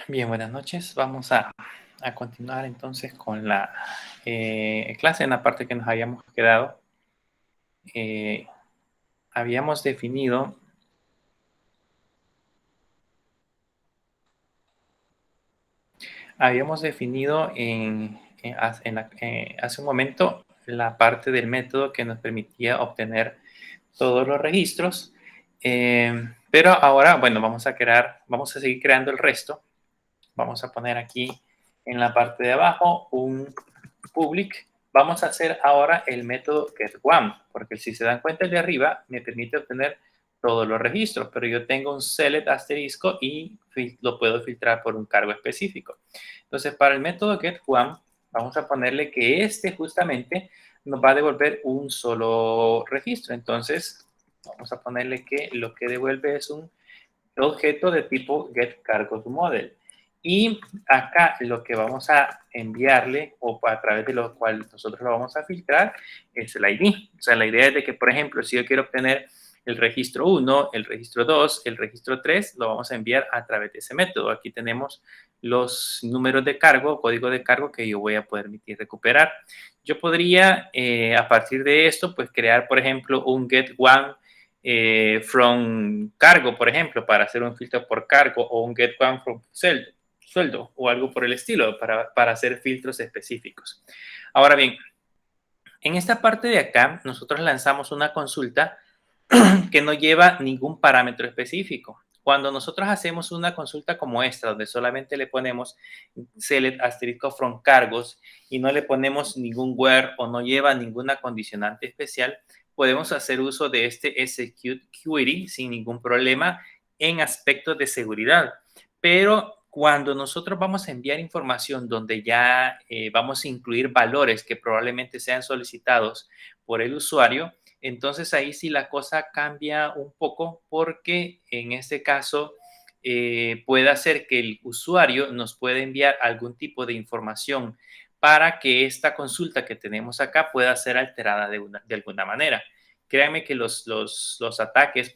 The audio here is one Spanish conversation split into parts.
Bien, buenas noches. Vamos a continuar entonces con la clase en la parte que nos habíamos quedado. Eh, habíamos definido, hace un momento la parte del método que nos permitía obtener todos los registros. Pero ahora, bueno, vamos a seguir creando el resto. Vamos a poner aquí en la parte de abajo un public. Vamos a hacer ahora el método getOne, porque si se dan cuenta el de arriba me permite obtener todos los registros, pero yo tengo un select asterisco y lo puedo filtrar por un cargo específico. Entonces, para el método getOne, vamos a ponerle que este justamente nos va a devolver un solo registro. Entonces, vamos a ponerle que lo que devuelve es un objeto de tipo getCargosModel. Y acá lo que vamos a enviarle o a través de lo cual nosotros lo vamos a filtrar es el ID. O sea, la idea es de que, por ejemplo, si yo quiero obtener el registro 1, el registro 2, el registro 3, lo vamos a enviar a través de ese método. Aquí tenemos los números de cargo, código de cargo que yo voy a permitir recuperar. Yo podría, a partir de esto, pues crear, por ejemplo, un getOne from cargo, por ejemplo, para hacer un filtro por cargo o un getOne from sueldo o algo por el estilo para hacer filtros específicos. Ahora bien, en esta parte de acá, nosotros lanzamos una consulta que no lleva ningún parámetro específico. Cuando nosotros hacemos una consulta como esta, donde solamente le ponemos select asterisco from cargos y no le ponemos ningún where o no lleva ninguna condicionante especial, podemos hacer uso de este execute query sin ningún problema en aspectos de seguridad. Pero cuando nosotros vamos a enviar información donde ya vamos a incluir valores que probablemente sean solicitados por el usuario, entonces ahí sí la cosa cambia un poco porque en este caso puede hacer que el usuario nos pueda enviar algún tipo de información para que esta consulta que tenemos acá pueda ser alterada de alguna manera. Créanme que los ataques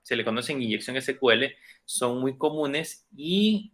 se le conocen inyección SQL, son muy comunes y,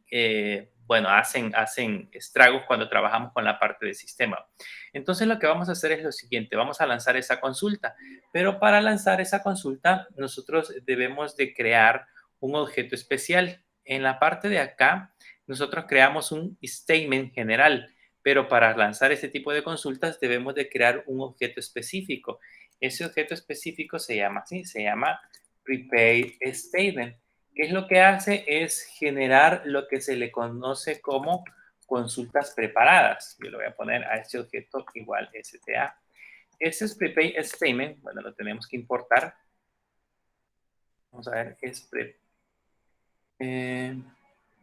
bueno, hacen estragos cuando trabajamos con la parte del sistema. Entonces lo que vamos a hacer es lo siguiente, vamos a lanzar esa consulta, pero para lanzar esa consulta nosotros debemos de crear un objeto especial. En la parte de acá nosotros creamos un statement general, pero para lanzar este tipo de consultas debemos de crear un objeto específico. Ese objeto específico se llama así, se llama prepaid statement. ¿Qué es lo que hace? Es generar lo que se le conoce como consultas preparadas. Yo le voy a poner a este objeto igual STA. Este es prepaid statement. Bueno, lo tenemos que importar. Vamos a ver, es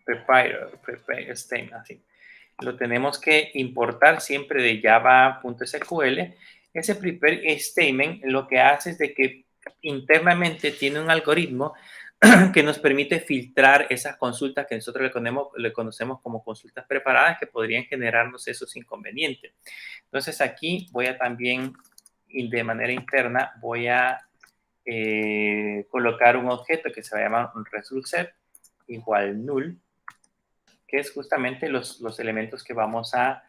prepaid statement, así. Lo tenemos que importar siempre de java.sql. Ese prepaid statement lo que hace es de que internamente tiene un algoritmo que nos permite filtrar esas consultas que nosotros le conocemos como consultas preparadas que podrían generarnos esos inconvenientes. Entonces aquí voy a también, de manera interna, voy a colocar un objeto que se va a llamar un result set igual null, que es justamente los elementos que vamos a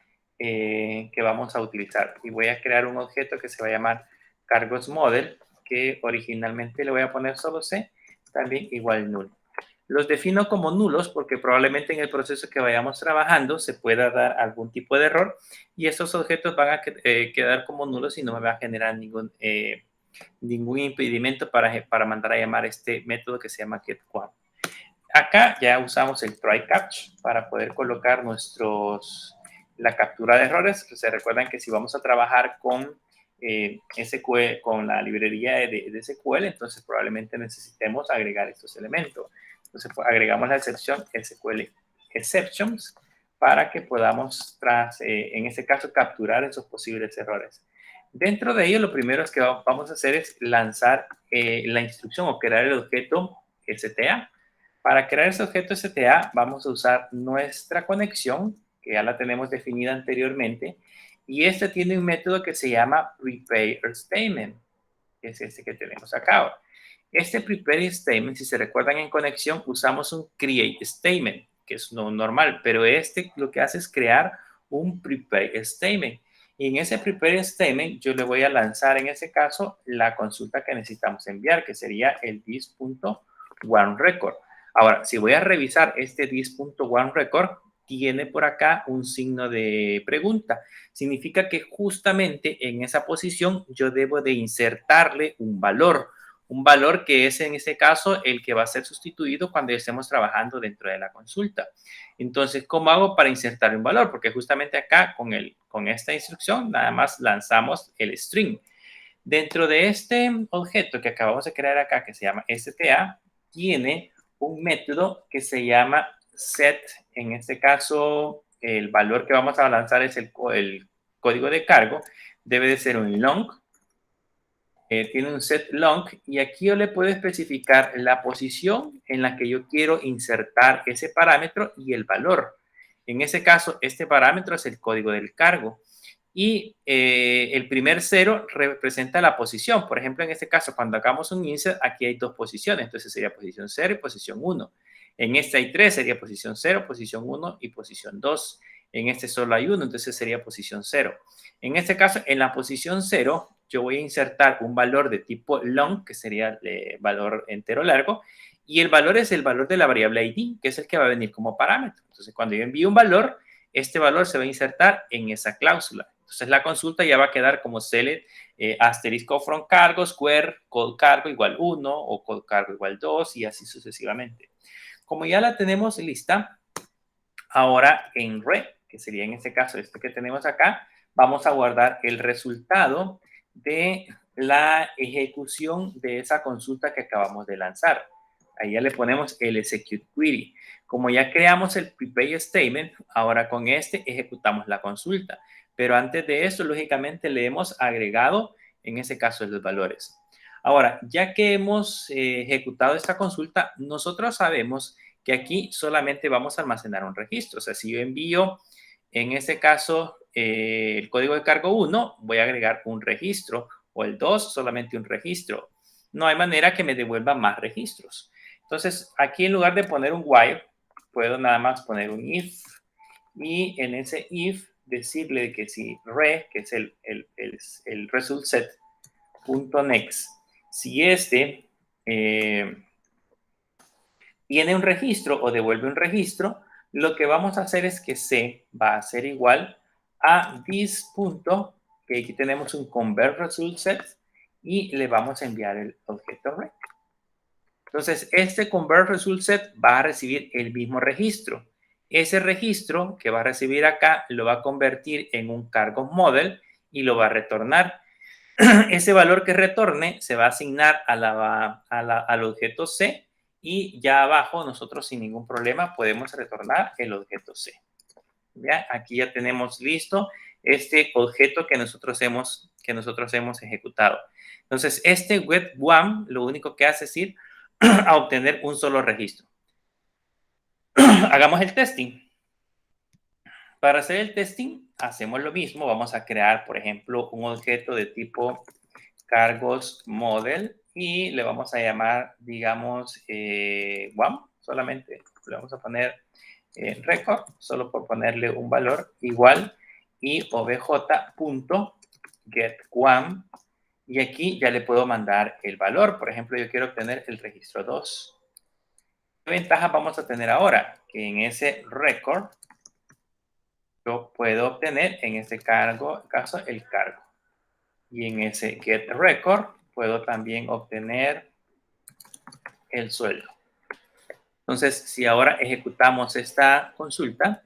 utilizar. Y voy a crear un objeto que se va a llamar cargos model, que originalmente le voy a poner solo C, también igual null. Los defino como nulos porque probablemente en el proceso que vayamos trabajando se pueda dar algún tipo de error y estos objetos van a quedar como nulos y no me va a generar ningún impedimento para mandar a llamar este método que se llama getOne. Acá ya usamos el try-catch para poder colocar la captura de errores. Se recuerdan que si vamos a trabajar con SQL, con la librería de SQL, entonces probablemente necesitemos agregar estos elementos. Entonces pues, agregamos la excepción SQL exceptions para que podamos, en este caso, capturar esos posibles errores. Dentro de ello, lo primero que vamos a hacer es lanzar la instrucción o crear el objeto STA. Para crear ese objeto STA vamos a usar nuestra conexión, que ya la tenemos definida anteriormente, y este tiene un método que se llama prepare statement, que es este que tenemos acá. Este prepare statement, si se recuerdan en conexión, usamos un create statement, que es lo normal, pero este lo que hace es crear un prepare statement. Y en ese prepare statement yo le voy a lanzar en ese caso la consulta que necesitamos enviar, que sería el this.oneRecord. Ahora, si voy a revisar este this.oneRecord, tiene por acá un signo de pregunta. Significa que justamente en esa posición yo debo de insertarle un valor que es en ese caso el que va a ser sustituido cuando estemos trabajando dentro de la consulta. Entonces, ¿cómo hago para insertar un valor? Porque justamente acá con esta instrucción nada más lanzamos el string. Dentro de este objeto que acabamos de crear acá, que se llama STA, tiene un método que se llama set. En este caso, el valor que vamos a lanzar es el código de cargo. Debe de ser un long. Tiene un set long y aquí yo le puedo especificar la posición en la que yo quiero insertar ese parámetro y el valor. En ese caso, este parámetro es el código del cargo y el primer cero representa la posición. Por ejemplo, en este caso, cuando hagamos un insert, aquí hay dos posiciones, entonces sería posición 0 y posición 1. En este hay 3, sería posición 0, posición 1 y posición 2. En este solo hay 1, entonces sería posición 0. En este caso, en la posición 0, yo voy a insertar un valor de tipo long, que sería el valor entero largo, y el valor es el valor de la variable ID, que es el que va a venir como parámetro. Entonces, cuando yo envío un valor, este valor se va a insertar en esa cláusula. Entonces, la consulta ya va a quedar como select asterisco from cargo, square, code cargo igual 1 o code cargo igual 2 y así sucesivamente. Como ya la tenemos lista, ahora en red, que sería en este caso esto que tenemos acá, vamos a guardar el resultado de la ejecución de esa consulta que acabamos de lanzar. Ahí ya le ponemos el execute query. Como ya creamos el prepare statement, ahora con este ejecutamos la consulta. Pero antes de eso, lógicamente, le hemos agregado, en ese caso, los valores. Ahora, ya que hemos ejecutado esta consulta, nosotros sabemos que aquí solamente vamos a almacenar un registro. O sea, si yo envío, en este caso, el código de cargo 1, voy a agregar un registro, o el 2, solamente un registro. No hay manera que me devuelva más registros. Entonces, aquí en lugar de poner un while, puedo nada más poner un if, y en ese if decirle que si re, que es el result set, punto next, si este tiene un registro o devuelve un registro, lo que vamos a hacer es que C va a ser igual a this punto, que aquí tenemos un convert result set, y le vamos a enviar el objeto rec. Entonces, este convert result set va a recibir el mismo registro. Ese registro que va a recibir acá lo va a convertir en un cargo model y lo va a retornar. Ese valor que retorne se va a asignar al objeto C y ya abajo nosotros sin ningún problema podemos retornar el objeto C. ¿Ya? Aquí ya tenemos listo este objeto que nosotros hemos ejecutado. Entonces, este get one lo único que hace es ir a obtener un solo registro. Hagamos el testing. Para hacer el testing, hacemos lo mismo. Vamos a crear, por ejemplo, un objeto de tipo cargos model y le vamos a llamar, digamos, one, solamente le vamos a poner record, solo por ponerle un valor igual y obj.getOne y aquí ya le puedo mandar el valor. Por ejemplo, yo quiero obtener el registro 2. ¿Qué ventaja vamos a tener ahora? Que en ese record yo puedo obtener en este caso el cargo. Y en ese get record puedo también obtener el sueldo. Entonces, si ahora ejecutamos esta consulta,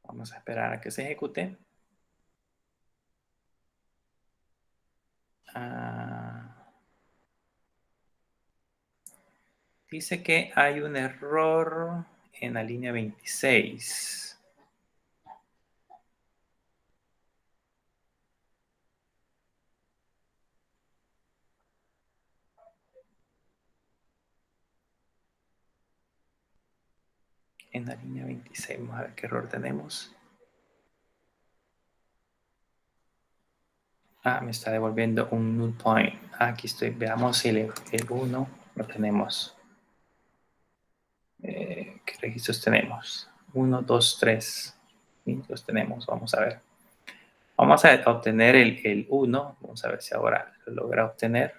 vamos a esperar a que se ejecute. Dice que hay un error en la línea 26. En la línea 26, vamos a ver qué error tenemos. me está devolviendo un null point. Aquí estoy. Veamos si el 1 lo tenemos. ¿Qué registros tenemos? 1, 2, 3. Sí, los tenemos. Vamos a ver. Vamos a obtener el 1. Vamos a ver si ahora lo logra obtener.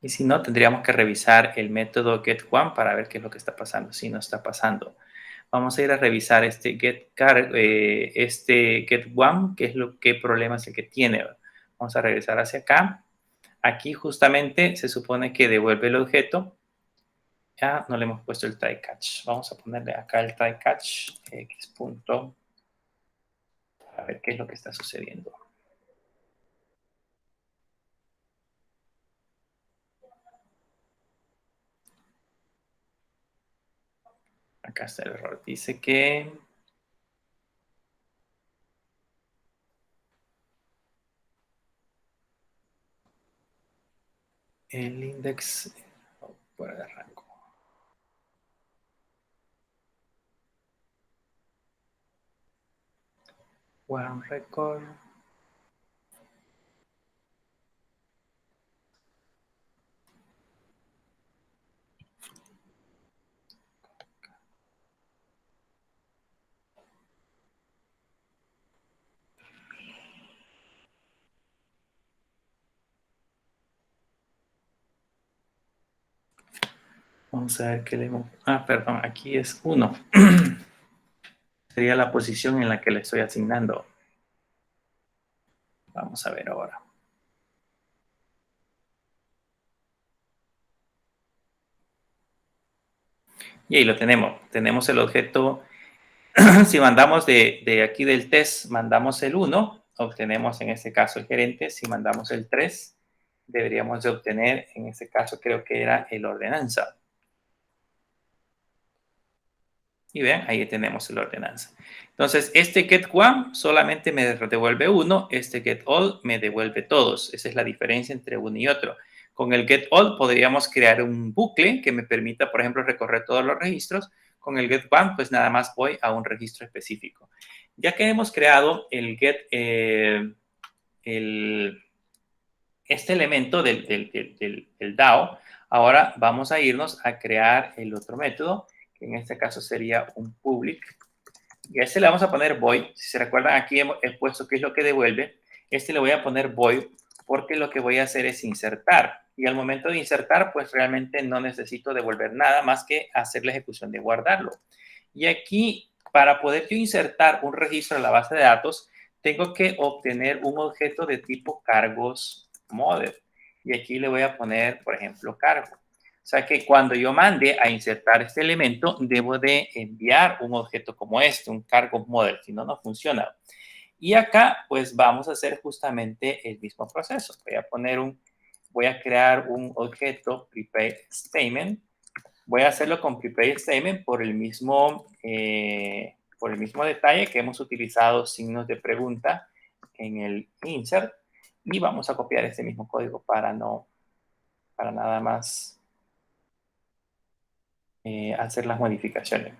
Y si no, tendríamos que revisar el método getOne para ver qué es lo que está pasando. Si no está pasando. Vamos a ir a revisar este getOne, qué problema es el que tiene. Vamos a regresar hacia acá. Aquí justamente se supone que devuelve el objeto. Ya no le hemos puesto el try catch. Vamos a ponerle acá el try catch x punto para ver qué es lo que está sucediendo. Acá está el error. Dice que el index fuera de rango. One record. Vamos a ver qué le hemos... perdón, aquí es 1. Sería la posición en la que le estoy asignando. Vamos a ver ahora. Y ahí lo tenemos. Tenemos el objeto. Si mandamos de aquí del test, mandamos el 1, obtenemos en este caso el gerente. Si mandamos el 3, deberíamos de obtener, en este caso creo que era el ordenanza. Y vean, ahí tenemos el ordenanza. Entonces, este getOne solamente me devuelve 1, este getAll me devuelve todos. Esa es la diferencia entre uno y otro. Con el getAll podríamos crear un bucle que me permita, por ejemplo, recorrer todos los registros. Con el getOne, pues nada más voy a un registro específico. Ya que hemos creado este elemento del DAO, ahora vamos a irnos a crear el otro método, que en este caso sería un public. Y a este le vamos a poner void. Si se recuerdan, aquí he puesto qué es lo que devuelve. Este le voy a poner void porque lo que voy a hacer es insertar. Y al momento de insertar, pues realmente no necesito devolver nada más que hacer la ejecución de guardarlo. Y aquí, para poder yo insertar un registro en la base de datos, tengo que obtener un objeto de tipo cargos model. Y aquí le voy a poner, por ejemplo, cargo. O sea que cuando yo mande a insertar este elemento, debo de enviar un objeto como este, un cargo model, si no, no funciona. Y acá, pues vamos a hacer justamente el mismo proceso. Voy a crear un objeto prepaid statement. Voy a hacerlo con prepaid statement por el mismo detalle que hemos utilizado signos de pregunta en el insert. Y vamos a copiar este mismo código para nada más hacer las modificaciones.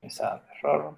Esa error.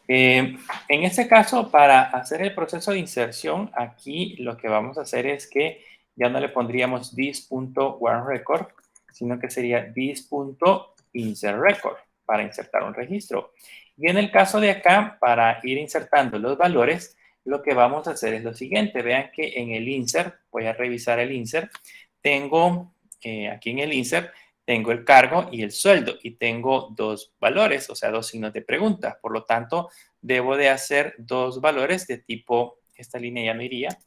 En este caso, para hacer el proceso de inserción, aquí lo que vamos a hacer es que ya no le pondríamos this.oneRecord, sino que sería this.insertRecord para insertar un registro. Y en el caso de acá, para ir insertando los valores, lo que vamos a hacer es lo siguiente. Vean que en el insert, voy a revisar el insert, tengo aquí en el insert, tengo el cargo y el sueldo y tengo dos valores, o sea, dos signos de pregunta. Por lo tanto, debo de hacer dos valores de tipo, esta línea ya no iría.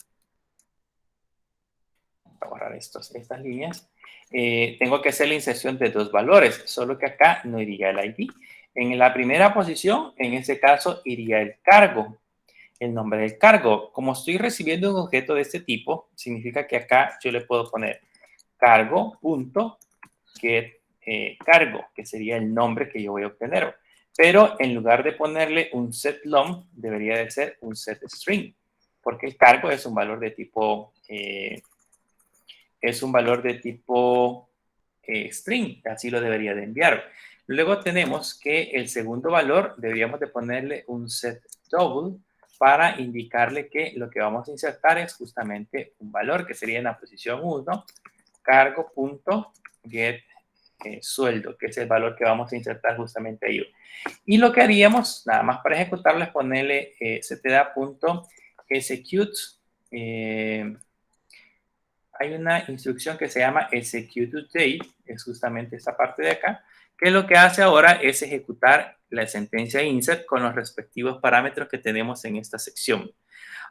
Voy a borrar estas líneas. Tengo que hacer la inserción de dos valores, solo que acá no iría el ID. En la primera posición, en este caso, iría el cargo, el nombre del cargo. Como estoy recibiendo un objeto de este tipo, significa que acá yo le puedo poner cargo.get cargo, que sería el nombre que yo voy a obtener. Pero en lugar de ponerle un setLong, debería de ser un setString, porque el cargo es un valor de tipo es un valor de tipo string, así lo debería de enviar. Luego tenemos que el segundo valor deberíamos de ponerle un set double para indicarle que lo que vamos a insertar es justamente un valor que sería en la posición 1, cargo.get sueldo, que es el valor que vamos a insertar justamente ahí. Y lo que haríamos, nada más para ejecutarlo, es ponerle ctda.execute. Hay una instrucción que se llama execute es justamente esta parte de acá, que lo que hace ahora es ejecutar la sentencia insert con los respectivos parámetros que tenemos en esta sección.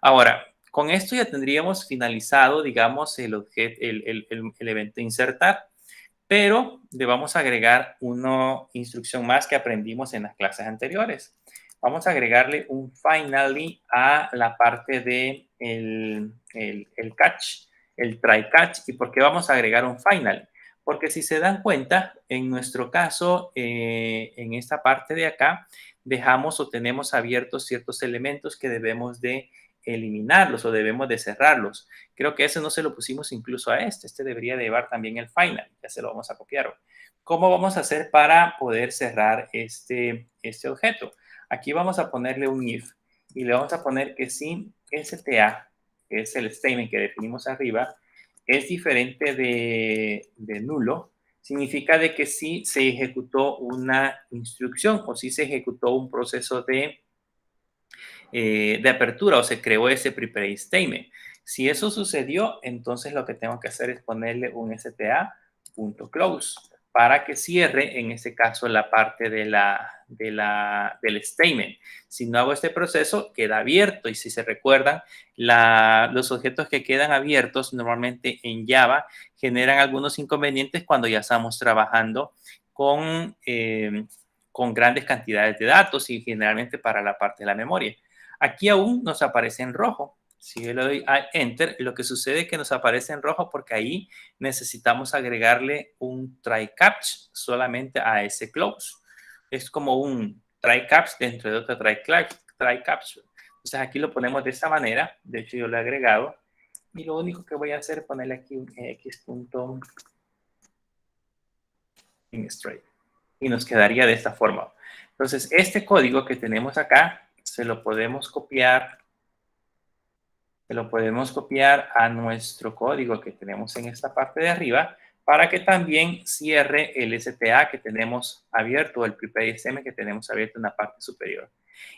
Ahora, con esto ya tendríamos finalizado, digamos, el evento insertar, pero le vamos a agregar una instrucción más que aprendimos en las clases anteriores. Vamos a agregarle un finally a la parte de el catch, el try catch. ¿Y por qué vamos a agregar un final? Porque si se dan cuenta, en nuestro caso, en esta parte de acá, dejamos o tenemos abiertos ciertos elementos que debemos de eliminarlos o debemos de cerrarlos. Creo que ese no se lo pusimos incluso a este. Este debería llevar también el final. Ya se lo vamos a copiar. ¿Cómo vamos a hacer para poder cerrar este objeto? Aquí vamos a ponerle un if y le vamos a poner que si STA, que es el statement que definimos arriba, es diferente de nulo, significa de que sí se ejecutó una instrucción o sí se ejecutó un proceso de apertura o se creó ese prepared statement. Si eso sucedió, entonces lo que tengo que hacer es ponerle un sta.close para que cierre, en este caso, la parte del statement. Si no hago este proceso, queda abierto. Y si se recuerdan, los objetos que quedan abiertos normalmente en Java generan algunos inconvenientes cuando ya estamos trabajando con grandes cantidades de datos y generalmente para la parte de la memoria. Aquí aún nos aparece en rojo. Si yo le doy a Enter, lo que sucede es que nos aparece en rojo porque ahí necesitamos agregarle un try catch solamente a ese close. Es como un try catch dentro de otro try catch. Entonces aquí lo ponemos de esta manera. De hecho, yo lo he agregado. Y lo único que voy a hacer es ponerle aquí un x.straight. Y nos quedaría de esta forma. Entonces, este código que tenemos acá, se lo podemos copiar a nuestro código que tenemos en esta parte de arriba para que también cierre el STA que tenemos abierto, el prepared statement que tenemos abierto en la parte superior.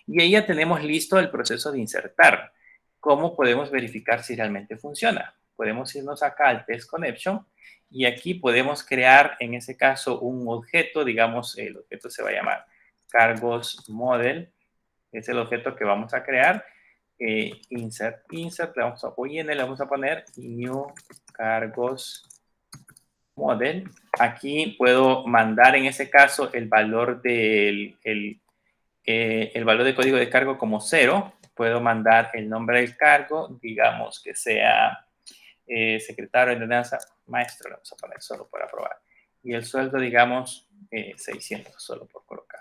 Y ahí ya tenemos listo el proceso de insertar. ¿Cómo podemos verificar si realmente funciona? Podemos irnos acá al test connection y aquí podemos crear, en ese caso, un objeto. Digamos, el objeto se va a llamar cargos model. Es el objeto que vamos a crear. Insert, le vamos a poner, le vamos a poner new cargos model. Aquí puedo mandar en ese caso el valor el valor de código de cargo como 0. Puedo mandar el nombre del cargo, digamos que sea secretario de ordenanza maestro, le vamos a poner solo para probar. Y el sueldo, digamos, 600, solo por colocar.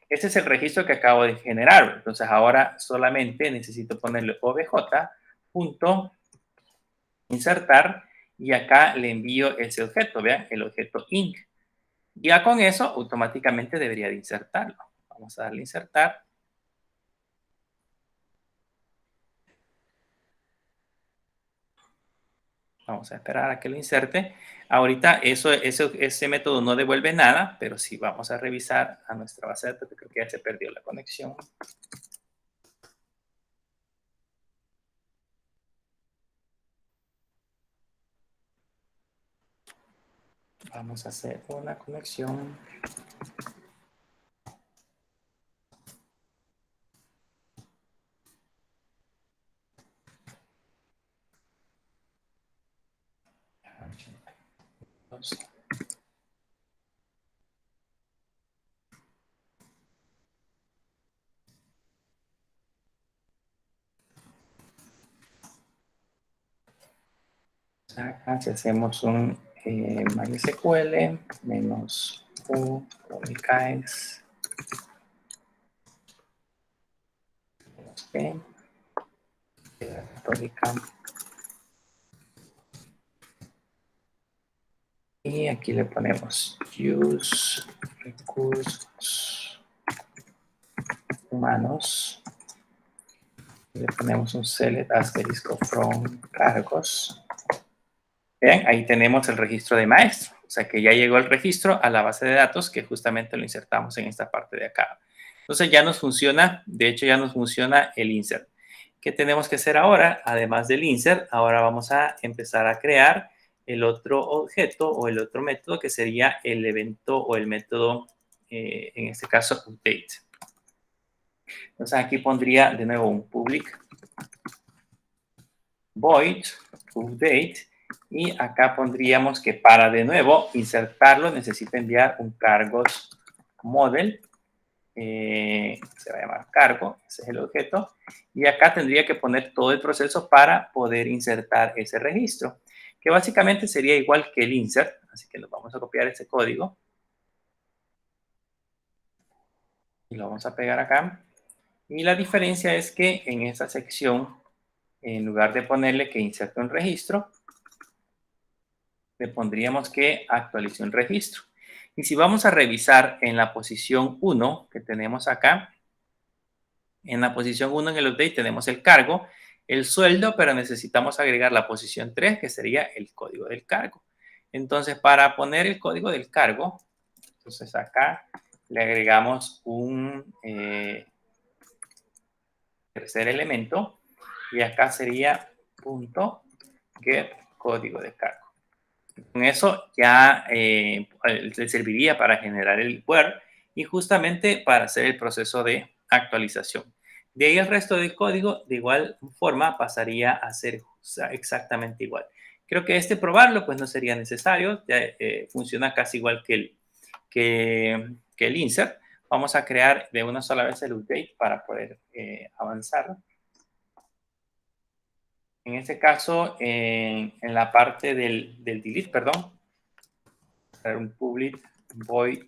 Este es el registro que acabo de generar. Entonces ahora solamente necesito ponerle obj.insertar y acá le envío ese objeto, vean, el objeto inc. Ya con eso automáticamente debería de insertarlo. Vamos a darle insertar. Vamos a esperar a que lo inserte. Ahorita ese método no devuelve nada, pero si vamos a revisar a nuestra base de datos, creo que ya se perdió la conexión. Vamos a hacer una conexión. Acá si hacemos un MySQL menos u unicais menos p católica Y aquí le ponemos use recursos humanos. Le ponemos un select asterisco from cargos. Vean, ahí tenemos el registro de maestro. O sea que ya llegó el registro a la base de datos que justamente lo insertamos en esta parte de acá. Entonces ya nos funciona, de hecho ya nos funciona el insert. ¿Qué tenemos que hacer ahora? Además del insert, ahora vamos a empezar a crear el otro objeto o el otro método que sería el evento o el método, en este caso, update. Entonces aquí pondría de nuevo un public void update y acá pondríamos que para de nuevo insertarlo necesita enviar un cargos model, se va a llamar cargo, ese es el objeto, y acá tendría que poner todo el proceso para poder insertar ese registro, que básicamente sería igual que el insert, así que nos vamos a copiar ese código y lo vamos a pegar acá. Y la diferencia es que en esta sección, en lugar de ponerle que inserte un registro, le pondríamos que actualice un registro. Y si vamos a revisar en la posición 1 que tenemos acá, en la posición 1 en el update tenemos el cargo, el sueldo, pero necesitamos agregar la posición 3, que sería el código del cargo. Entonces, para poner el código del cargo, entonces acá le agregamos un tercer elemento y acá sería punto get código de cargo. Con eso ya le serviría para generar el where y justamente para hacer el proceso de actualización. De ahí el resto del código de igual forma pasaría a ser exactamente igual. Creo que probarlo pues no sería necesario, ya, funciona casi igual que el insert. Vamos a crear de una sola vez el update para poder avanzar. En este caso, en la parte del delete, perdón, un public void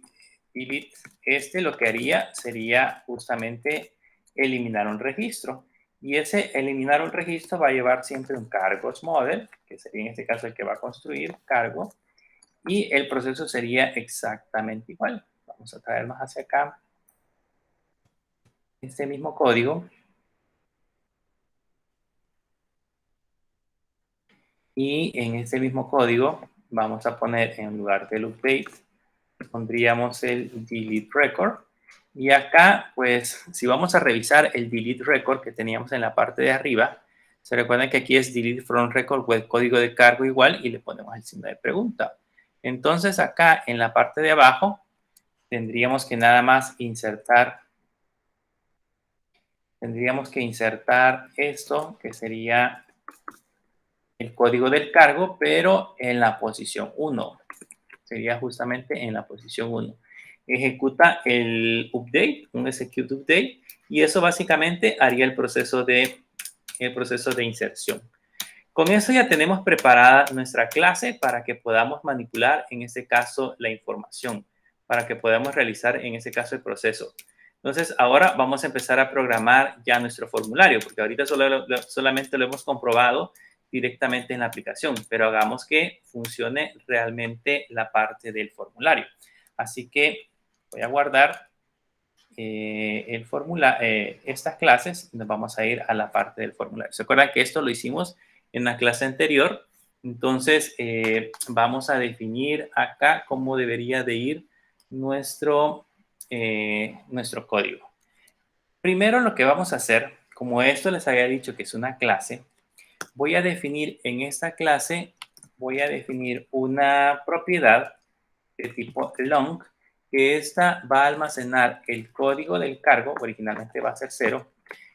delete. Lo que haría sería justamente eliminar un registro. Y ese eliminar un registro va a llevar siempre un cargos model, que sería en este caso el que va a construir cargo. Y el proceso sería exactamente igual. Vamos a traernos hacia acá este mismo código. Y en este mismo código vamos a poner en lugar del update, pondríamos el delete record. Y acá, pues, si vamos a revisar el delete record que teníamos en la parte de arriba, se recuerdan que aquí es delete from record o el código de cargo igual y le ponemos el signo de pregunta. Entonces, acá en la parte de abajo, tendríamos que nada más insertar, esto, que sería el código del cargo, pero en la posición 1. Sería justamente en la posición 1. Ejecuta el update, un execute update, y eso básicamente haría el proceso de inserción. Con eso ya tenemos preparada nuestra clase para que podamos manipular, en este caso, la información, para que podamos realizar, en este caso, el proceso. Entonces, ahora vamos a empezar a programar ya nuestro formulario, porque ahorita solamente lo hemos comprobado directamente en la aplicación, pero hagamos que funcione realmente la parte del formulario. Así que voy a guardar estas clases y nos vamos a ir a la parte del formulario. ¿Se acuerdan que esto lo hicimos en la clase anterior? Entonces, vamos a definir acá cómo debería de ir nuestro código. Primero lo que vamos a hacer, como esto les había dicho que es una clase, voy a definir en esta clase, voy a definir una propiedad de tipo long, que esta va a almacenar el código del cargo, originalmente va a ser 0,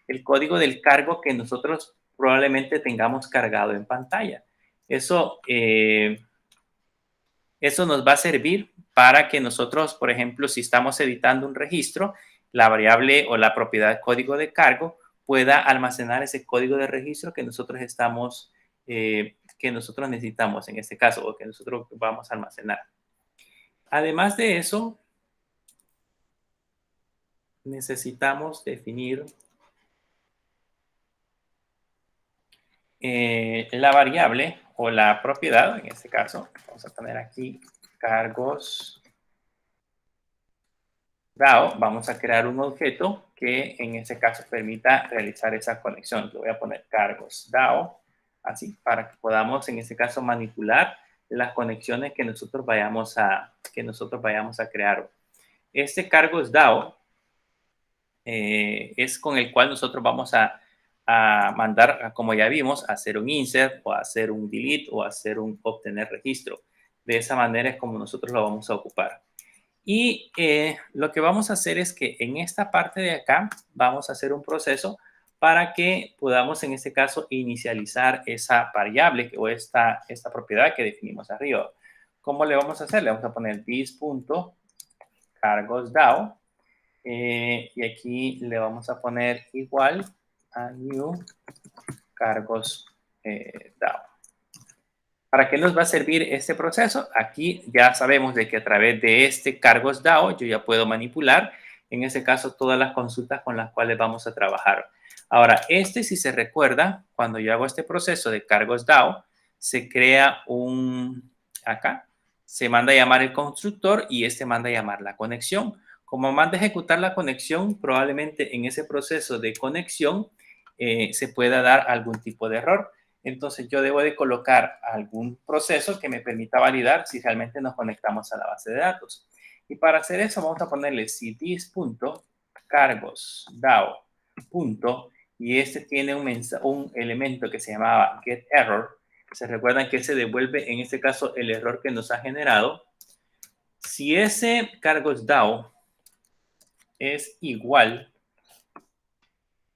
el código del cargo que nosotros probablemente tengamos cargado en pantalla. Eso nos va a servir para que nosotros, por ejemplo, si estamos editando un registro, la variable o la propiedad código de cargo pueda almacenar ese código de registro que nosotros necesitamos en este caso o que nosotros vamos a almacenar. Además de eso, necesitamos definir la variable o la propiedad, en este caso, vamos a poner aquí cargos DAO, vamos a crear un objeto que en este caso permita realizar esa conexión. Le voy a poner cargos DAO, así, para que podamos en este caso manipular las conexiones que nosotros vayamos a crear. Este cargos DAO es con el cual nosotros vamos a mandar, como ya vimos, a hacer un insert o a hacer un delete o a hacer un obtener registro. De esa manera es como nosotros lo vamos a ocupar. Y lo que vamos a hacer es que en esta parte de acá vamos a hacer un proceso para que podamos en este caso inicializar esa variable o esta propiedad que definimos arriba. ¿Cómo le vamos a hacer? Le vamos a poner this.cargosDAO y aquí le vamos a poner igual a new cargos DAO. ¿Para qué nos va a servir este proceso? Aquí ya sabemos de que a través de este cargos DAO yo ya puedo manipular, en este caso, todas las consultas con las cuales vamos a trabajar. Ahora, si se recuerda, cuando yo hago este proceso de cargos DAO, se crea acá, se manda a llamar el constructor y manda a llamar la conexión. Como manda a ejecutar la conexión, probablemente en ese proceso de conexión se pueda dar algún tipo de error. Entonces yo debo de colocar algún proceso que me permita validar si realmente nos conectamos a la base de datos. Y para hacer eso vamos a ponerle si this.cargosDAO. Y tiene un elemento que se llamaba getError. Se recuerdan que se devuelve en este caso el error que nos ha generado. Si ese cargosDAO es igual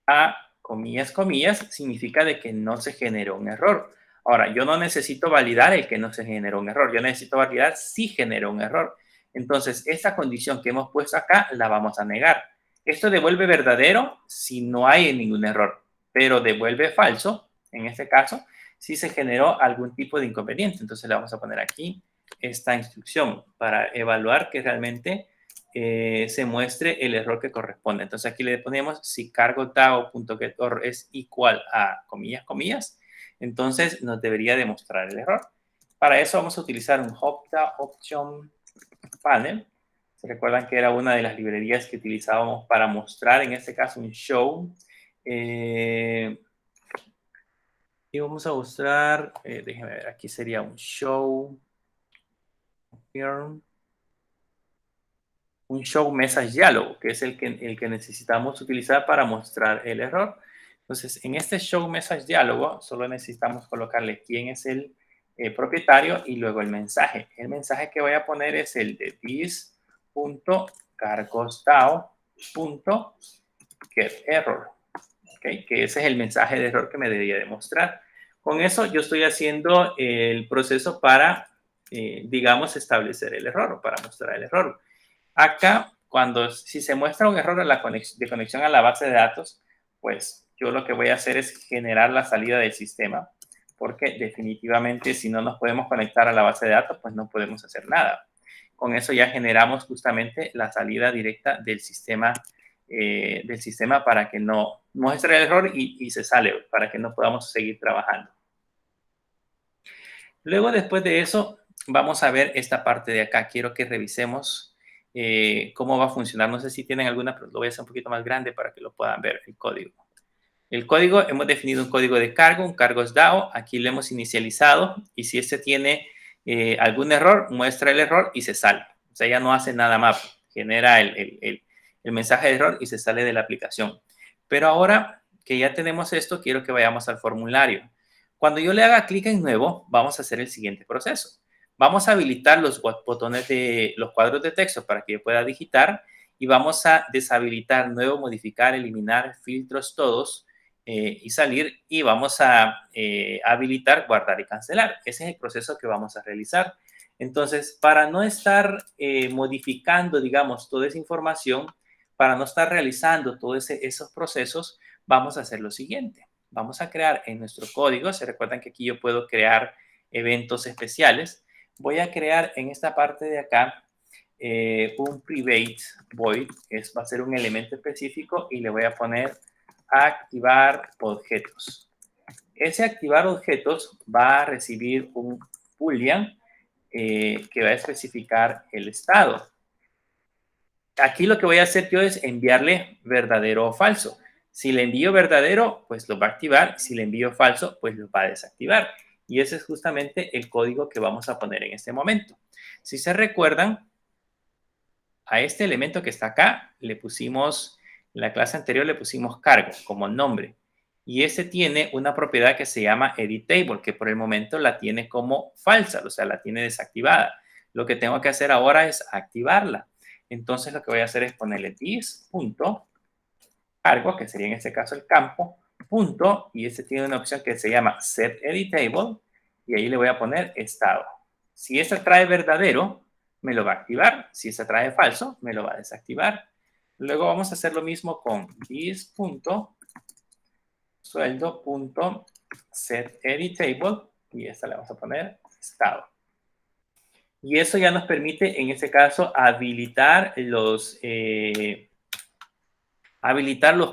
a comillas, comillas, significa de que no se generó un error. Ahora, yo no necesito validar el que no se generó un error. Yo necesito validar si generó un error. Entonces, esta condición que hemos puesto acá la vamos a negar. Esto devuelve verdadero si no hay ningún error, pero devuelve falso, en este caso, si se generó algún tipo de inconveniente. Entonces, le vamos a poner aquí esta instrucción para evaluar que realmente se muestre el error que corresponde. Entonces aquí le ponemos si cargo.dao.getError es igual a comillas, comillas, entonces nos debería demostrar el error. Para eso vamos a utilizar un Option Panel. Se recuerdan que era una de las librerías que utilizábamos para mostrar, en este caso, un show. Y vamos a mostrar, déjenme ver, aquí sería un show. Here. Un show message diálogo, que es el que necesitamos utilizar para mostrar el error. Entonces, en este show message diálogo, solo necesitamos colocarle quién es el propietario y luego el mensaje. El mensaje que voy a poner es el de this.cargosDAO.getError. ¿Okay? Que ese es el mensaje de error que me debería demostrar. Con eso yo estoy haciendo el proceso para, digamos, establecer el error o para mostrar el error. Acá, si se muestra un error de conexión a la base de datos, pues yo lo que voy a hacer es generar la salida del sistema, porque definitivamente si no nos podemos conectar a la base de datos, pues no podemos hacer nada. Con eso ya generamos justamente la salida directa del sistema para que no muestre el error y se sale, para que no podamos seguir trabajando. Luego, después de eso, vamos a ver esta parte de acá. Quiero que revisemos cómo va a funcionar. No sé si tienen alguna, pero lo voy a hacer un poquito más grande para que lo puedan ver, el código. El código, hemos definido un código de cargo, un cargos DAO. Aquí lo hemos inicializado y si tiene algún error, muestra el error y se sale. O sea, ya no hace nada más. Genera el mensaje de error y se sale de la aplicación. Pero ahora que ya tenemos esto, quiero que vayamos al formulario. Cuando yo le haga clic en nuevo, vamos a hacer el siguiente proceso. Vamos a habilitar los botones de los cuadros de texto para que yo pueda digitar y vamos a deshabilitar nuevo, modificar, eliminar, filtros todos y salir y vamos a habilitar, guardar y cancelar. Ese es el proceso que vamos a realizar. Entonces, para no estar modificando, digamos, toda esa información, para no estar realizando todos esos procesos, vamos a hacer lo siguiente. Vamos a crear en nuestro código, se recuerdan que aquí yo puedo crear eventos especiales. Voy a crear en esta parte de acá un private void, va a ser un elemento específico y le voy a poner activar objetos. ese activar objetos va a recibir un boolean que va a especificar el estado. Aquí lo que voy a hacer yo es enviarle verdadero o falso. Si le envío verdadero, pues lo va a activar. Si le envío falso, pues lo va a desactivar. Y ese es justamente el código que vamos a poner en este momento. Si se recuerdan, a este elemento que está acá le pusimos, en la clase anterior le pusimos cargo como nombre. Y este tiene una propiedad que se llama editable, que por el momento la tiene como falsa, o sea, la tiene desactivada. Lo que tengo que hacer ahora es activarla. Entonces lo que voy a hacer es ponerle this.cargo, que sería en este caso el campo, punto, y este tiene una opción que se llama setEditable, y ahí le voy a poner estado. Si esta trae verdadero, me lo va a activar. Si esta trae falso, me lo va a desactivar. Luego vamos a hacer lo mismo con this.sueldo.setEditable, y esta le vamos a poner estado. Y eso ya nos permite, en este caso, habilitar los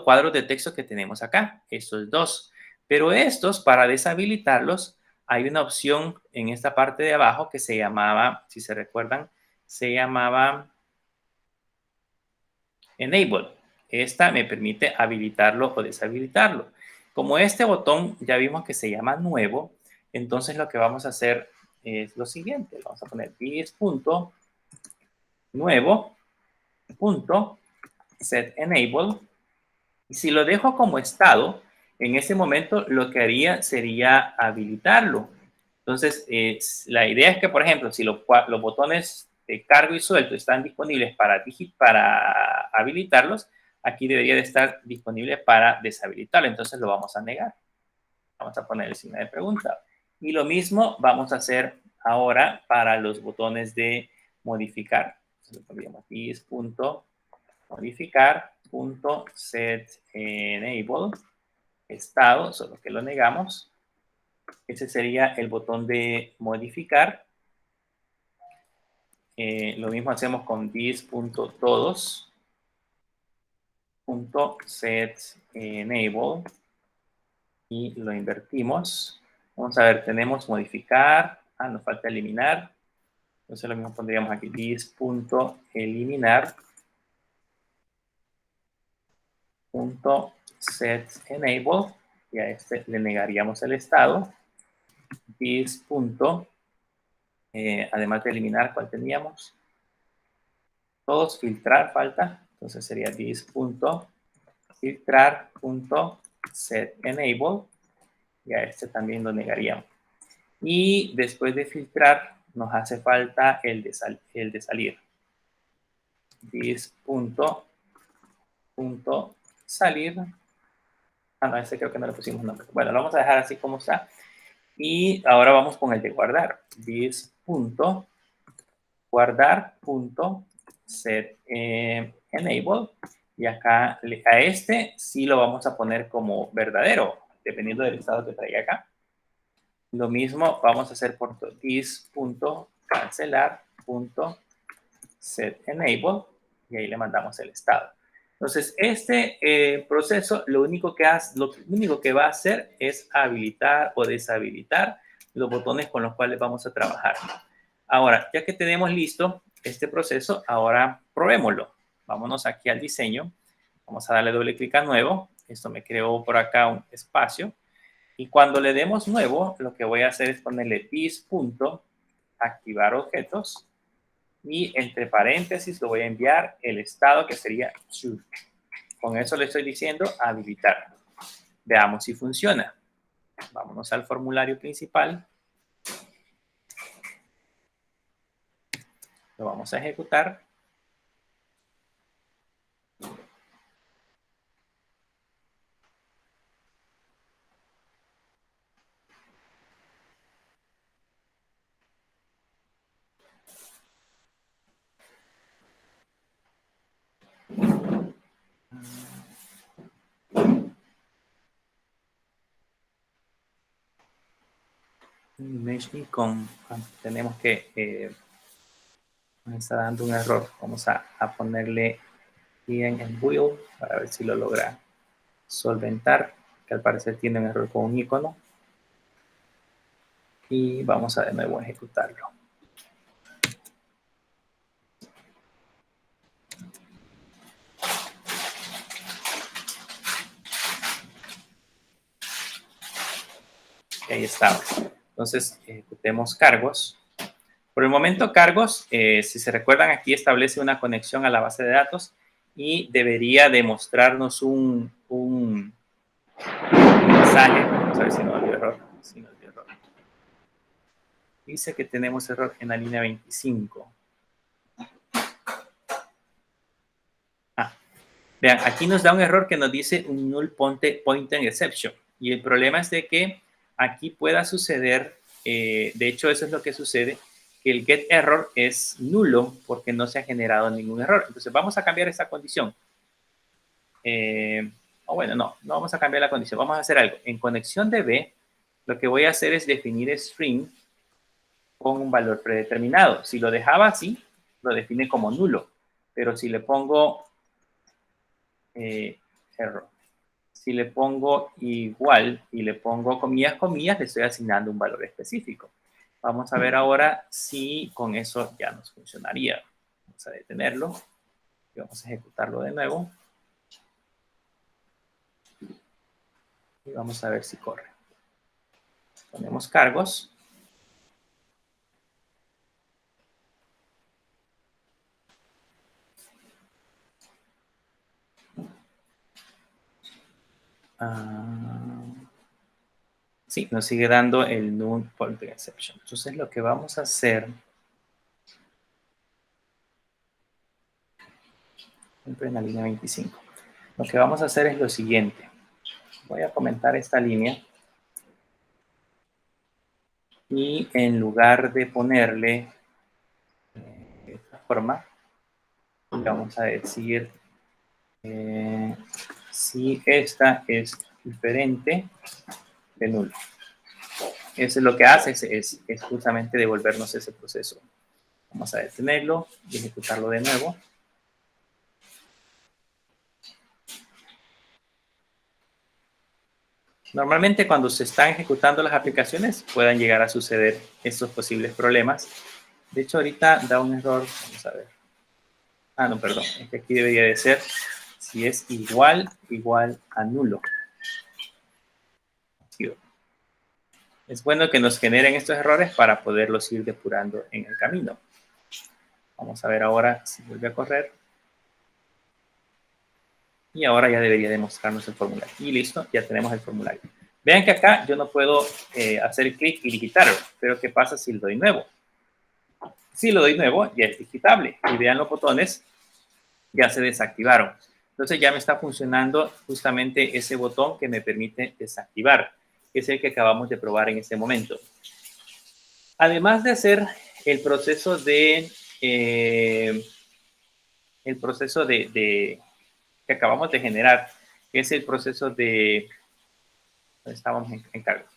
cuadros de texto que tenemos acá, estos dos. Pero estos, para deshabilitarlos, hay una opción en esta parte de abajo que se llamaba, si se recuerdan, se llamaba Enable. Esta me permite habilitarlo o deshabilitarlo. Como este botón ya vimos que se llama nuevo, entonces lo que vamos a hacer es lo siguiente. Vamos a poner this.nuevo.setEnable. Y si lo dejo como estado, en ese momento lo que haría sería habilitarlo. Entonces, la idea es que, por ejemplo, si los botones de cargo y suelto están disponibles para habilitarlos, aquí debería de estar disponible para deshabilitarlo. Entonces lo vamos a negar. Vamos a poner el signo de pregunta. Y lo mismo vamos a hacer ahora para los botones de modificar. Entonces lo pondríamos this.modificar.setEnable estado, solo que lo negamos. Ese sería el botón de modificar. Lo mismo hacemos con this.todos.setEnable y lo invertimos. Vamos a ver, tenemos modificar. Nos falta eliminar. Entonces lo mismo pondríamos aquí this.eliminar.setEnable y a este le negaríamos el estado. This. Además de eliminar, ¿cuál teníamos? Todos, filtrar falta. Entonces sería this.filtrar.setEnable y a este también lo negaríamos. Y después de filtrar, nos hace falta el de salir. This.salir. No, este creo que no le pusimos nombre. Bueno, lo vamos a dejar así como está. Y ahora vamos con el de guardar. This.guardar.setEnable. Y acá a este sí lo vamos a poner como verdadero, dependiendo del estado que traiga acá. Lo mismo vamos a hacer por this.cancelar.setEnable y ahí le mandamos el estado. Entonces, este proceso lo único que va a hacer es habilitar o deshabilitar los botones con los cuales vamos a trabajar. Ahora, ya que tenemos listo este proceso, ahora probémoslo. Vámonos aquí al diseño. Vamos a darle doble clic a nuevo. Esto me creó por acá un espacio. Y cuando le demos nuevo, lo que voy a hacer es ponerle this.activar objetos. Y entre paréntesis lo voy a enviar el estado que sería true. Con eso le estoy diciendo habilitar. Veamos si funciona. Vámonos al formulario principal. Lo vamos a ejecutar. Tenemos que nos está dando un error. Vamos a ponerle bien en build para ver si lo logra solventar, que al parecer tiene un error con un icono. Y vamos a de nuevo ejecutarlo. Y ahí está. Entonces, ejecutemos cargos. Por el momento, cargos, si se recuerdan, aquí establece una conexión a la base de datos y debería demostrarnos un mensaje. Vamos a ver si no dio error. Si no dio error. Dice que tenemos error en la línea 25. Vean, aquí nos da un error que nos dice un null pointer exception. Y el problema es de que aquí pueda suceder, de hecho eso es lo que sucede, que el get error es nulo porque no se ha generado ningún error. Entonces vamos a cambiar esta condición. Bueno, no vamos a cambiar la condición. Vamos a hacer algo. En conexión de B, lo que voy a hacer es definir string con un valor predeterminado. Si lo dejaba así, lo define como nulo. Pero si le pongo error. Si le pongo igual y le pongo comillas, comillas, le estoy asignando un valor específico. Vamos a ver ahora si con eso ya nos funcionaría. Vamos a detenerlo y vamos a ejecutarlo de nuevo. Y vamos a ver si corre. Ponemos cargos. Sí, nos sigue dando el null pointer exception. Entonces lo que vamos a hacer, siempre en la línea 25, lo que vamos a hacer es lo siguiente. Voy a comentar esta línea y en lugar de ponerle de esta forma, vamos a decir si esta es diferente de nulo. Eso es lo que hace, es justamente devolvernos ese proceso. Vamos a detenerlo y ejecutarlo de nuevo. Normalmente cuando se están ejecutando las aplicaciones puedan llegar a suceder estos posibles problemas. De hecho, ahorita da un error. Vamos a ver. No, perdón. Es que aquí debería de ser si es igual a nulo. Es bueno que nos generen estos errores para poderlos ir depurando en el camino. Vamos a ver ahora si vuelve a correr. Y ahora ya debería demostrarnos el formulario. Y listo, ya tenemos el formulario. Vean que acá yo no puedo hacer clic y digitarlo. Pero ¿qué pasa si lo doy nuevo? Si lo doy nuevo, ya es digitable. Y vean los botones, ya se desactivaron. Entonces ya me está funcionando justamente ese botón que me permite desactivar, que es el que acabamos de probar en este momento. Además de hacer el proceso de que acabamos de generar, que es el proceso de, estábamos en cargos,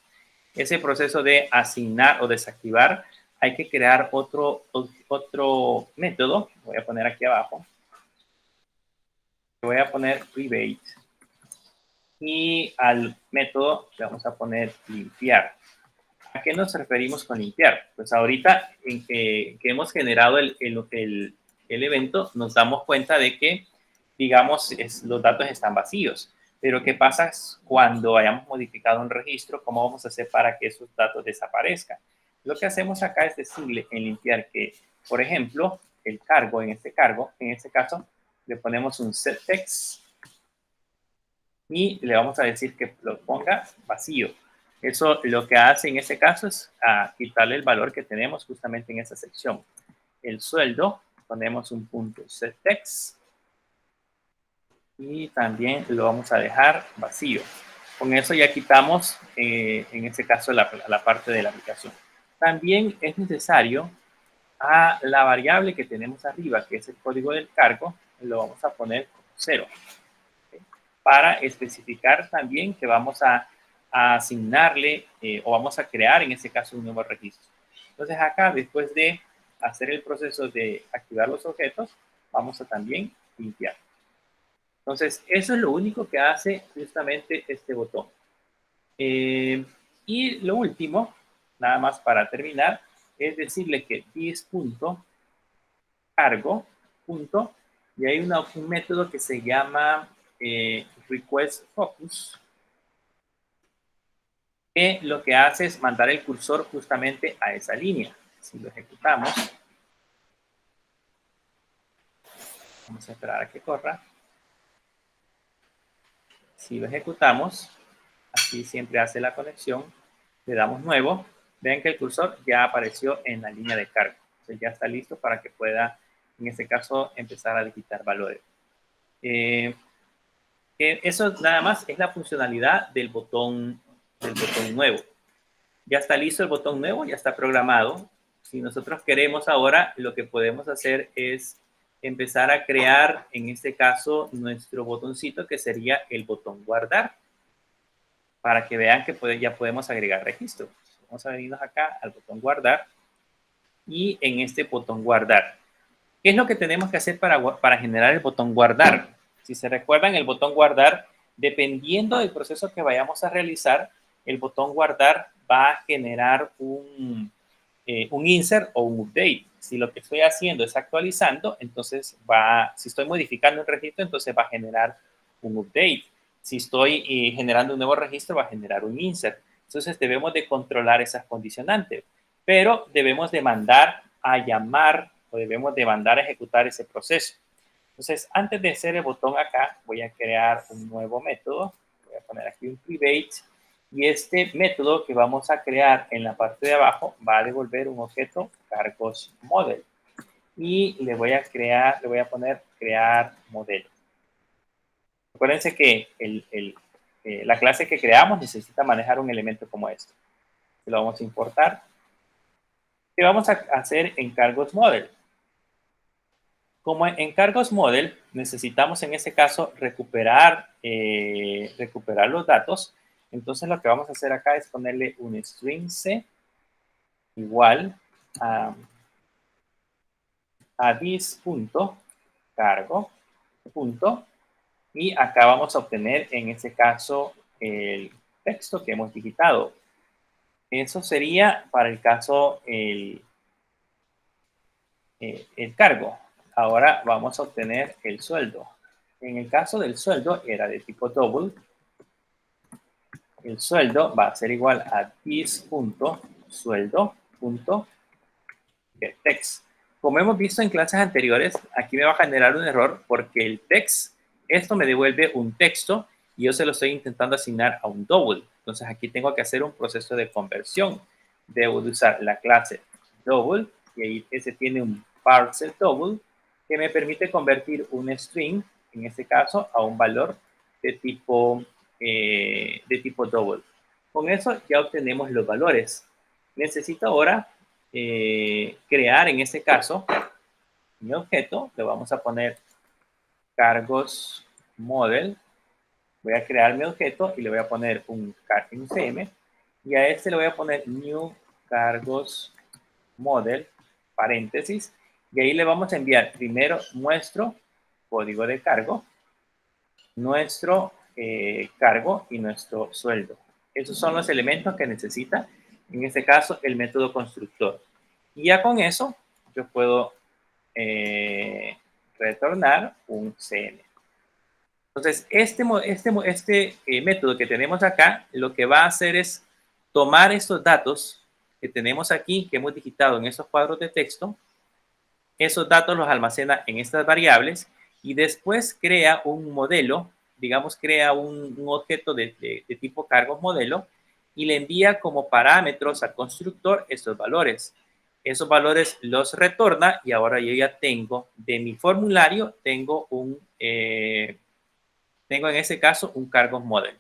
ese proceso de asignar o desactivar, hay que crear otro método. Voy a poner aquí abajo. Voy a poner private. Y al método le vamos a poner limpiar. ¿A qué nos referimos con limpiar? Pues ahorita en que hemos generado el evento, nos damos cuenta de que, digamos, los datos están vacíos. Pero ¿qué pasa cuando hayamos modificado un registro? ¿Cómo vamos a hacer para que esos datos desaparezcan? Lo que hacemos acá es decirle en limpiar que, por ejemplo, el cargo, en este caso, le ponemos un setText y le vamos a decir que lo ponga vacío. Eso lo que hace en este caso es quitarle el valor que tenemos justamente en esa sección. El sueldo, ponemos un punto setText y también lo vamos a dejar vacío. Con eso ya quitamos, en este caso, la parte de la aplicación. También es necesario a la variable que tenemos arriba, que es el código del cargo, lo vamos a poner como 0. Para especificar también que vamos a asignarle o vamos a crear en este caso un nuevo registro. Entonces acá, después de hacer el proceso de activar los objetos, vamos a también limpiar. Entonces, eso es lo único que hace justamente este botón. Y lo último nada más para terminar, es decirle que this.cargo, y hay un método que se llama request focus, que lo que hace es mandar el cursor justamente a esa línea. Si lo ejecutamos, vamos a esperar a que corra. Si lo ejecutamos, así siempre hace la conexión, le damos nuevo, ven que el cursor ya apareció en la línea de carga. Entonces ya está listo para que pueda, en este caso, empezar a digitar valores. Eso nada más es la funcionalidad del botón nuevo. Ya está listo el botón nuevo, ya está programado. Si nosotros queremos ahora, lo que podemos hacer es empezar a crear, en este caso, nuestro botoncito, que sería el botón guardar, para que vean que ya podemos agregar registro. Vamos a venirnos acá al botón guardar, y en este botón guardar, ¿qué es lo que tenemos que hacer para generar el botón guardar? Si se recuerdan, el botón guardar, dependiendo del proceso que vayamos a realizar, el botón guardar va a generar un insert o un update. Si lo que estoy haciendo es actualizando, entonces si estoy modificando un registro, entonces va a generar un update. Si estoy generando un nuevo registro, va a generar un insert. Entonces debemos de controlar esas condicionantes, pero debemos de mandar a llamar o debemos de mandar a ejecutar ese proceso. Entonces, antes de hacer el botón acá, voy a crear un nuevo método. Voy a poner aquí un private. Y este método que vamos a crear en la parte de abajo va a devolver un objeto cargos model. Y le voy a poner crear modelo. Acuérdense que la clase que creamos necesita manejar un elemento como este. Lo vamos a importar. ¿Qué vamos a hacer en cargos model? Como en cargos model necesitamos en este caso recuperar los datos, entonces lo que vamos a hacer acá es ponerle un string c igual a this.cargo. Y acá vamos a obtener en este caso el texto que hemos digitado. Eso sería para el caso el cargo. Ahora vamos a obtener el sueldo. En el caso del sueldo era de tipo double. El sueldo va a ser igual a this.sueldo.getText. Como hemos visto en clases anteriores, aquí me va a generar un error porque el text, esto me devuelve un texto y yo se lo estoy intentando asignar a un double. Entonces aquí tengo que hacer un proceso de conversión. Debo de usar la clase double y ahí ese tiene un parser double que me permite convertir un string, en este caso, a un valor de tipo double. Con eso ya obtenemos los valores. Necesito ahora crear, en este caso, mi objeto. Le vamos a poner cargos model. Voy a crear mi objeto y le voy a poner un CM. Y a este le voy a poner new cargos model, paréntesis. Y ahí le vamos a enviar primero nuestro código de cargo, nuestro cargo y nuestro sueldo. Esos son los elementos que necesita, en este caso, el método constructor. Y ya con eso, yo puedo retornar un CN. Entonces, este método que tenemos acá, lo que va a hacer es tomar estos datos que tenemos aquí, que hemos digitado en esos cuadros de texto, esos datos los almacena en estas variables y después crea un modelo, digamos, crea un objeto de tipo cargos modelo y le envía como parámetros al constructor estos valores. Esos valores los retorna y ahora yo ya tengo, de mi formulario, tengo en ese caso un cargos model.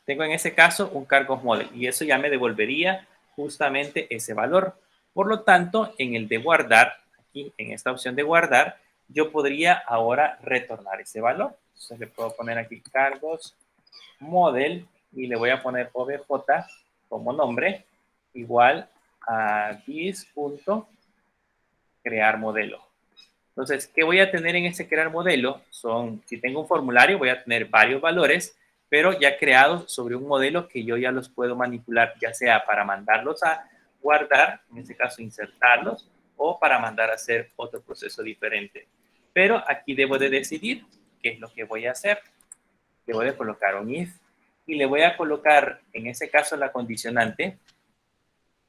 Tengo en ese caso un cargos model y eso ya me devolvería justamente ese valor. Por lo tanto, en el de guardar, aquí en esta opción de guardar, yo podría ahora retornar ese valor. Entonces le puedo poner aquí cargos model y le voy a poner obj como nombre igual a this.crear modelo. Entonces, ¿qué voy a tener en ese crear modelo? Si tengo un formulario, voy a tener varios valores, pero ya creados sobre un modelo que yo ya los puedo manipular, ya sea para mandarlos a guardar, en este caso insertarlos, o para mandar a hacer otro proceso diferente. Pero aquí debo de decidir qué es lo que voy a hacer. Le voy a colocar un if y le voy a colocar, en ese caso, la condicionante,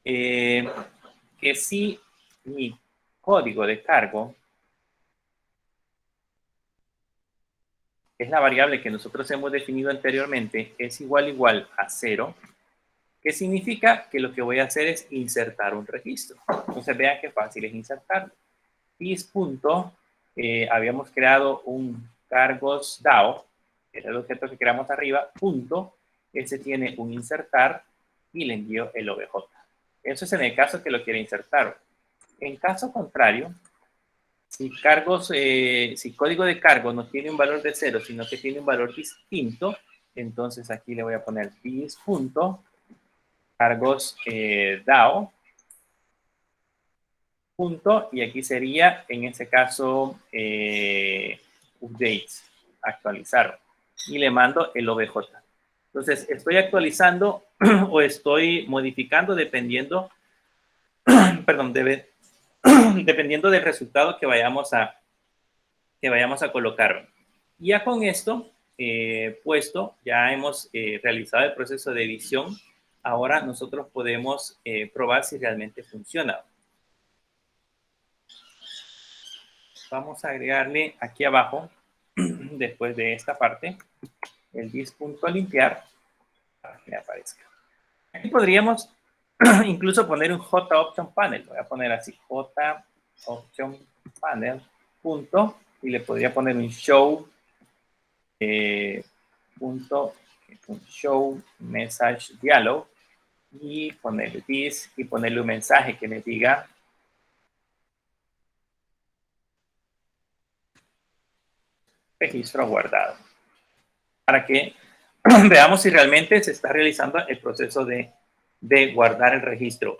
que si mi código de cargo es la variable que nosotros hemos definido anteriormente, es igual a 0, ¿qué significa? Que lo que voy a hacer es insertar un registro. Entonces vean qué fácil es insertarlo. This punto, habíamos creado un cargos DAO, que era el objeto que creamos arriba, punto, ese tiene un insertar y le envío el OBJ. Eso es en el caso que lo quiera insertar. En caso contrario, si código de cargo no tiene un valor de 0, sino que tiene un valor distinto, entonces aquí le voy a poner this punto cargos DAO punto, y aquí sería, en este caso, updates, actualizar, y le mando el OBJ. Entonces, estoy actualizando o estoy modificando dependiendo, perdón, dependiendo del resultado que vayamos a colocar. Ya con esto puesto, ya hemos realizado el proceso de edición. Ahora nosotros podemos probar si realmente funciona. Vamos a agregarle aquí abajo, después de esta parte, el dis.limpiar para que aparezca. Aquí podríamos incluso poner un JOption panel. Voy a poner así, JOption panel, punto, y le podría poner un show, punto, un show message dialog, y ponerle this, y ponerle un mensaje que me diga registro guardado, para que veamos si realmente se está realizando el proceso de guardar el registro.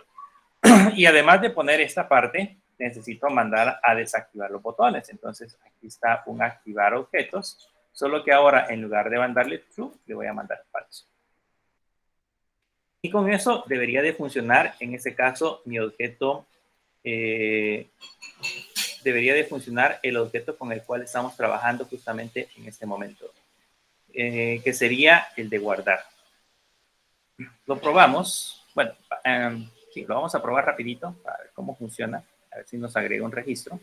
Y además de poner esta parte, necesito mandar a desactivar los botones. Entonces, aquí está un activar objetos, solo que ahora en lugar de mandarle true, le voy a mandar falso. Y con eso debería de funcionar, en este caso, mi objeto, debería de funcionar el objeto con el cual estamos trabajando justamente en este momento, que sería el de guardar. Lo probamos. Bueno, sí, lo vamos a probar rapidito para ver cómo funciona. A ver si nos agrega un registro.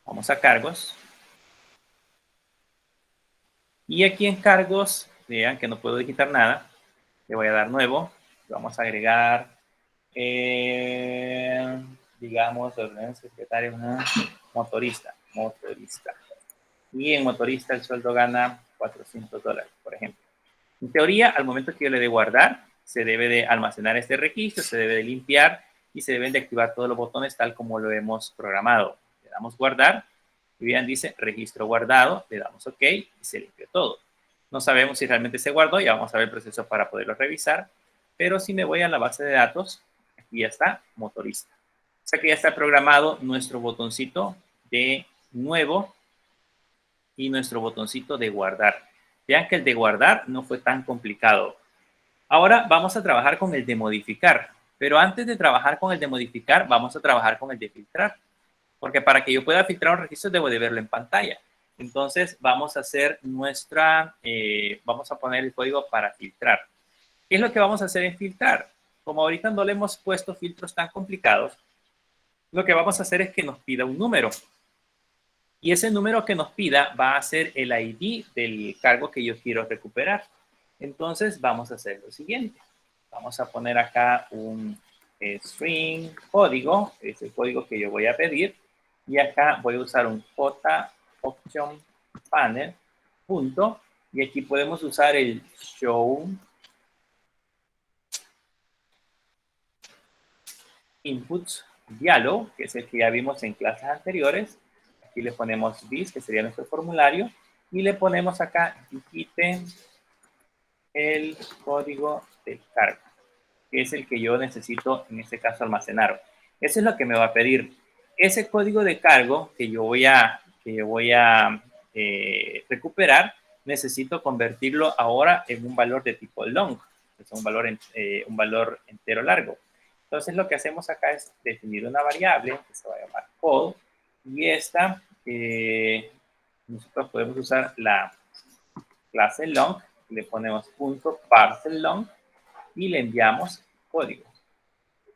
Vamos a cargos. Y aquí en cargos, vean que no puedo digitar nada. Le voy a dar nuevo. Vamos a agregar, digamos, secretario, motorista. Y en motorista el sueldo gana $400, por ejemplo. En teoría, al momento que yo le dé guardar, se debe de almacenar este registro, se debe de limpiar y se deben de activar todos los botones tal como lo hemos programado. Le damos guardar y vean, dice registro guardado, le damos OK y se limpió todo. No sabemos si realmente se guardó, ya vamos a ver el proceso para poderlo revisar, pero si me voy a la base de datos, aquí ya está, motorista. O sea que ya está programado nuestro botoncito de nuevo y nuestro botoncito de guardar. Vean que el de guardar no fue tan complicado. Ahora vamos a trabajar con el de modificar, pero antes de trabajar con el de modificar, vamos a trabajar con el de filtrar, porque para que yo pueda filtrar un registro debo de verlo en pantalla. Entonces vamos a hacer vamos a poner el código para filtrar. ¿Qué es lo que vamos a hacer en filtrar? Como ahorita no le hemos puesto filtros tan complicados, lo que vamos a hacer es que nos pida un número. Y ese número que nos pida va a ser el ID del cargo que yo quiero recuperar. Entonces vamos a hacer lo siguiente. Vamos a poner acá un string código, es el código que yo voy a pedir. Y acá voy a usar un JOption panel, punto. Y aquí podemos usar el show inputs dialog, que es el que ya vimos en clases anteriores. Aquí le ponemos this, que sería nuestro formulario, y le ponemos acá digite el código del cargo, que es el que yo necesito en este caso almacenar. Eso es lo que me va a pedir. ese código de cargo que yo voy a recuperar, necesito convertirlo ahora en un valor de tipo long, que es un valor entero largo. Entonces lo que hacemos acá es definir una variable que se va a llamar call, y esta nosotros podemos usar la clase long, le ponemos punto parcel long y le enviamos código.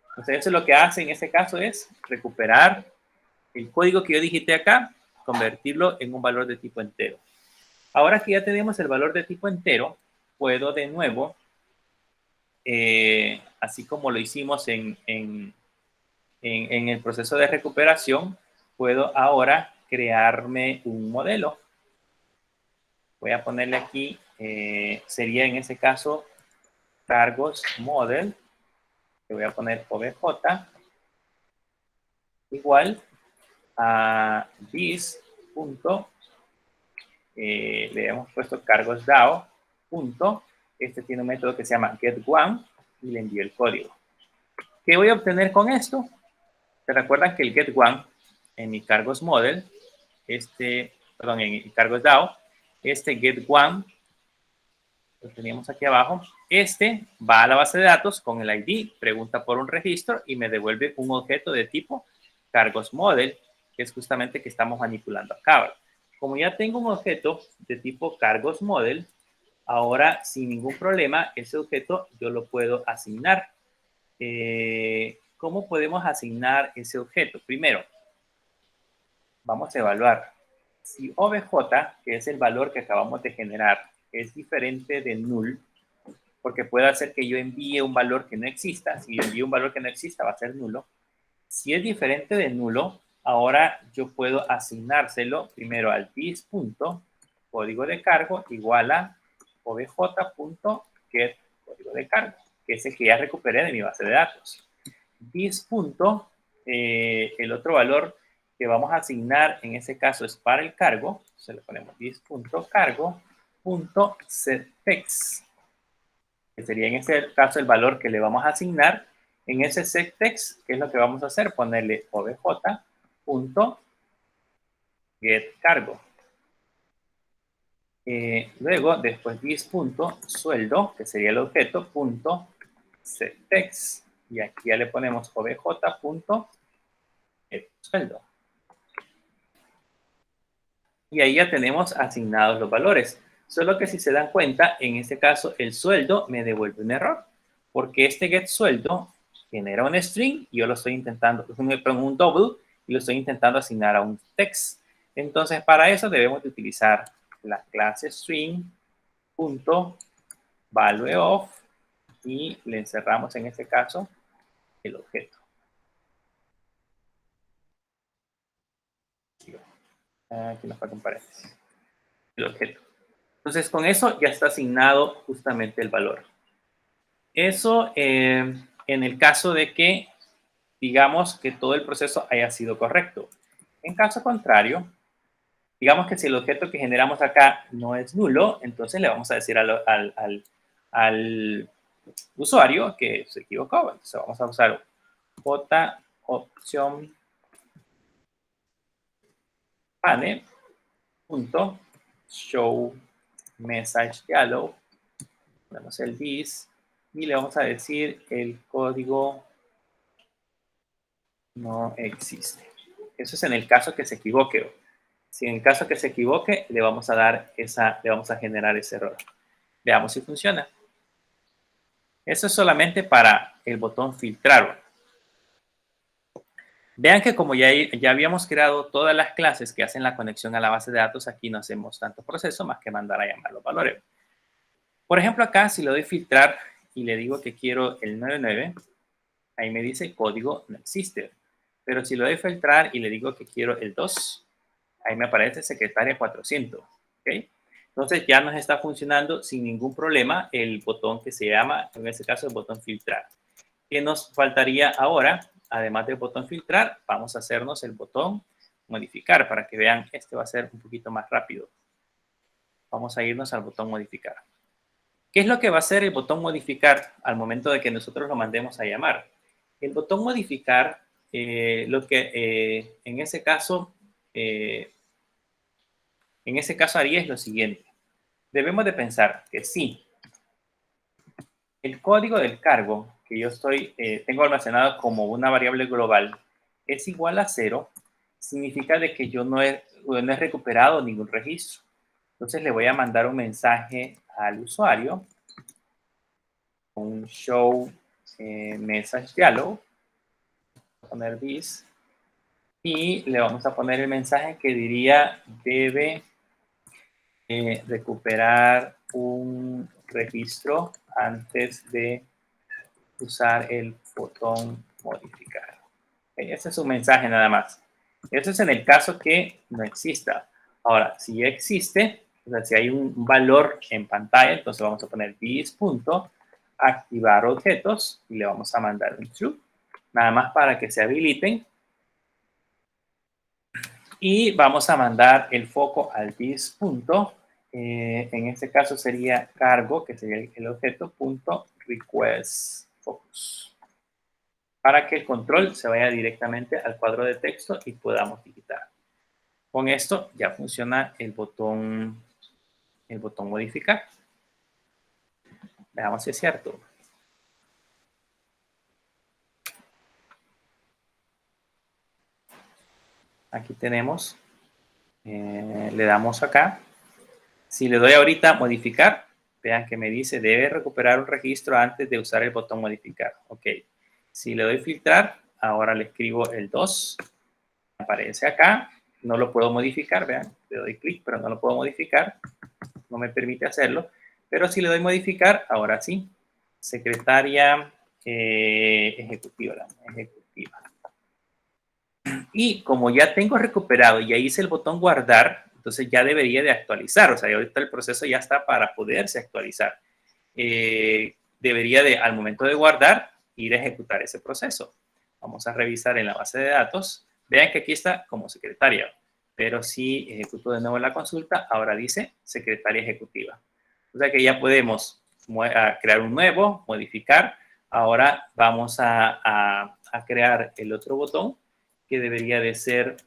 Entonces eso lo que hace en este caso es recuperar el código que yo digité acá, convertirlo en un valor de tipo entero. Ahora que ya tenemos el valor de tipo entero, puedo de nuevo, así como lo hicimos en el proceso de recuperación, puedo ahora crearme un modelo. Voy a ponerle aquí, sería en ese caso cargos model, le voy a poner obj igual a this punto, le hemos puesto cargos DAO punto, este tiene un método que se llama getOne y le envío el código. ¿Qué voy a obtener con esto? ¿Se recuerdan que el getOne en mi cargos model, en mi cargos DAO, este getOne lo teníamos aquí abajo, este va a la base de datos con el ID, pregunta por un registro y me devuelve un objeto de tipo cargos model, que es justamente que estamos manipulando acá. Como ya tengo un objeto de tipo cargos model, ahora sin ningún problema ese objeto yo lo puedo asignar. ¿Cómo podemos asignar ese objeto? Primero, vamos a evaluar si obj, que es el valor que acabamos de generar, es diferente de null, porque puede hacer que yo envíe un valor que no exista. Si envío un valor que no exista, va a ser nulo. Si es diferente de nulo, ahora yo puedo asignárselo primero al this punto, código de cargo, igual a obj.get código de cargo, que es el que ya recuperé de mi base de datos. This punto, el otro valor que vamos a asignar en ese caso es para el cargo, se le ponemos this.cargo.setText, que sería en este caso el valor que le vamos a asignar. En ese setText, ¿qué es lo que vamos a hacer? Ponerle obj.getCargo. Luego, después this.sueldo, que sería el objeto, punto setText. Y aquí ya le ponemos obj.getSueldo. Y ahí ya tenemos asignados los valores. Solo que si se dan cuenta, en este caso el sueldo me devuelve un error, porque este getSueldo genera un string y yo lo estoy intentando, un double, y lo estoy intentando asignar a un text. Entonces, para eso debemos de utilizar la clase string.valueOf y le encerramos en este caso el objeto. Aquí nos falta un paréntesis. El objeto. Entonces, con eso ya está asignado justamente el valor. Eso en el caso de que, digamos, que todo el proceso haya sido correcto. En caso contrario, digamos que si el objeto que generamos acá no es nulo, entonces le vamos a decir al usuario que se equivocó. Entonces vamos a usar j opción pane punto show message yellow, ponemos el this y le vamos a decir el código no existe. Eso es en el caso que se equivoque. Si en el caso que se equivoque, le vamos a generar ese error. Veamos si funciona. Eso es solamente para el botón filtrar. Vean que como ya habíamos creado todas las clases que hacen la conexión a la base de datos, aquí no hacemos tanto proceso más que mandar a llamar los valores. Por ejemplo, acá si le doy filtrar y le digo que quiero el 99, ahí me dice código no existe. Pero si le doy filtrar y le digo que quiero el 2, ahí me aparece secretaria 400. ¿Okay? Entonces ya nos está funcionando sin ningún problema el botón que se llama, en este caso, el botón filtrar. ¿Qué nos faltaría ahora? Además del botón filtrar, vamos a hacernos el botón modificar para que vean, este va a ser un poquito más rápido. Vamos a irnos al botón modificar. ¿Qué es lo que va a hacer el botón modificar al momento de que nosotros lo mandemos a llamar? El botón modificar en ese caso haría es lo siguiente. Debemos de pensar que si el código del cargo que yo tengo almacenado como una variable global es igual a 0, significa de que yo no he recuperado ningún registro. Entonces le voy a mandar un mensaje al usuario, un show message dialog, voy a poner this, y le vamos a poner el mensaje que diría debe recuperar un registro antes de usar el botón modificar. Ese es un mensaje nada más. Eso es en el caso que no exista. Ahora, si ya existe, o sea, si hay un valor en pantalla, entonces vamos a poner this.activar objetos y le vamos a mandar un true, nada más para que se habiliten. Y vamos a mandar el foco al this. En este caso sería cargo, que sería el objeto, punto request focus, para que el control se vaya directamente al cuadro de texto y podamos digitar. Con esto ya funciona el botón modificar. Veamos si es cierto. Aquí tenemos, le damos acá. Si le doy ahorita modificar, vean que me dice debe recuperar un registro antes de usar el botón modificar. Ok. Si le doy filtrar, ahora le escribo el 2. Aparece acá. No lo puedo modificar, vean. Le doy clic, pero no lo puedo modificar. No me permite hacerlo. Pero si le doy modificar, ahora sí. Secretaria ejecutiva. Y como ya tengo recuperado y ya hice el botón guardar, entonces ya debería de actualizar. O sea, ahorita el proceso ya está para poderse actualizar. Debería de, al momento de guardar, ir a ejecutar ese proceso. Vamos a revisar en la base de datos. Vean que aquí está como secretaria. Pero si ejecuto de nuevo la consulta, ahora dice secretaria ejecutiva. O sea que ya podemos crear un nuevo, modificar. Ahora vamos a crear el otro botón que debería de ser,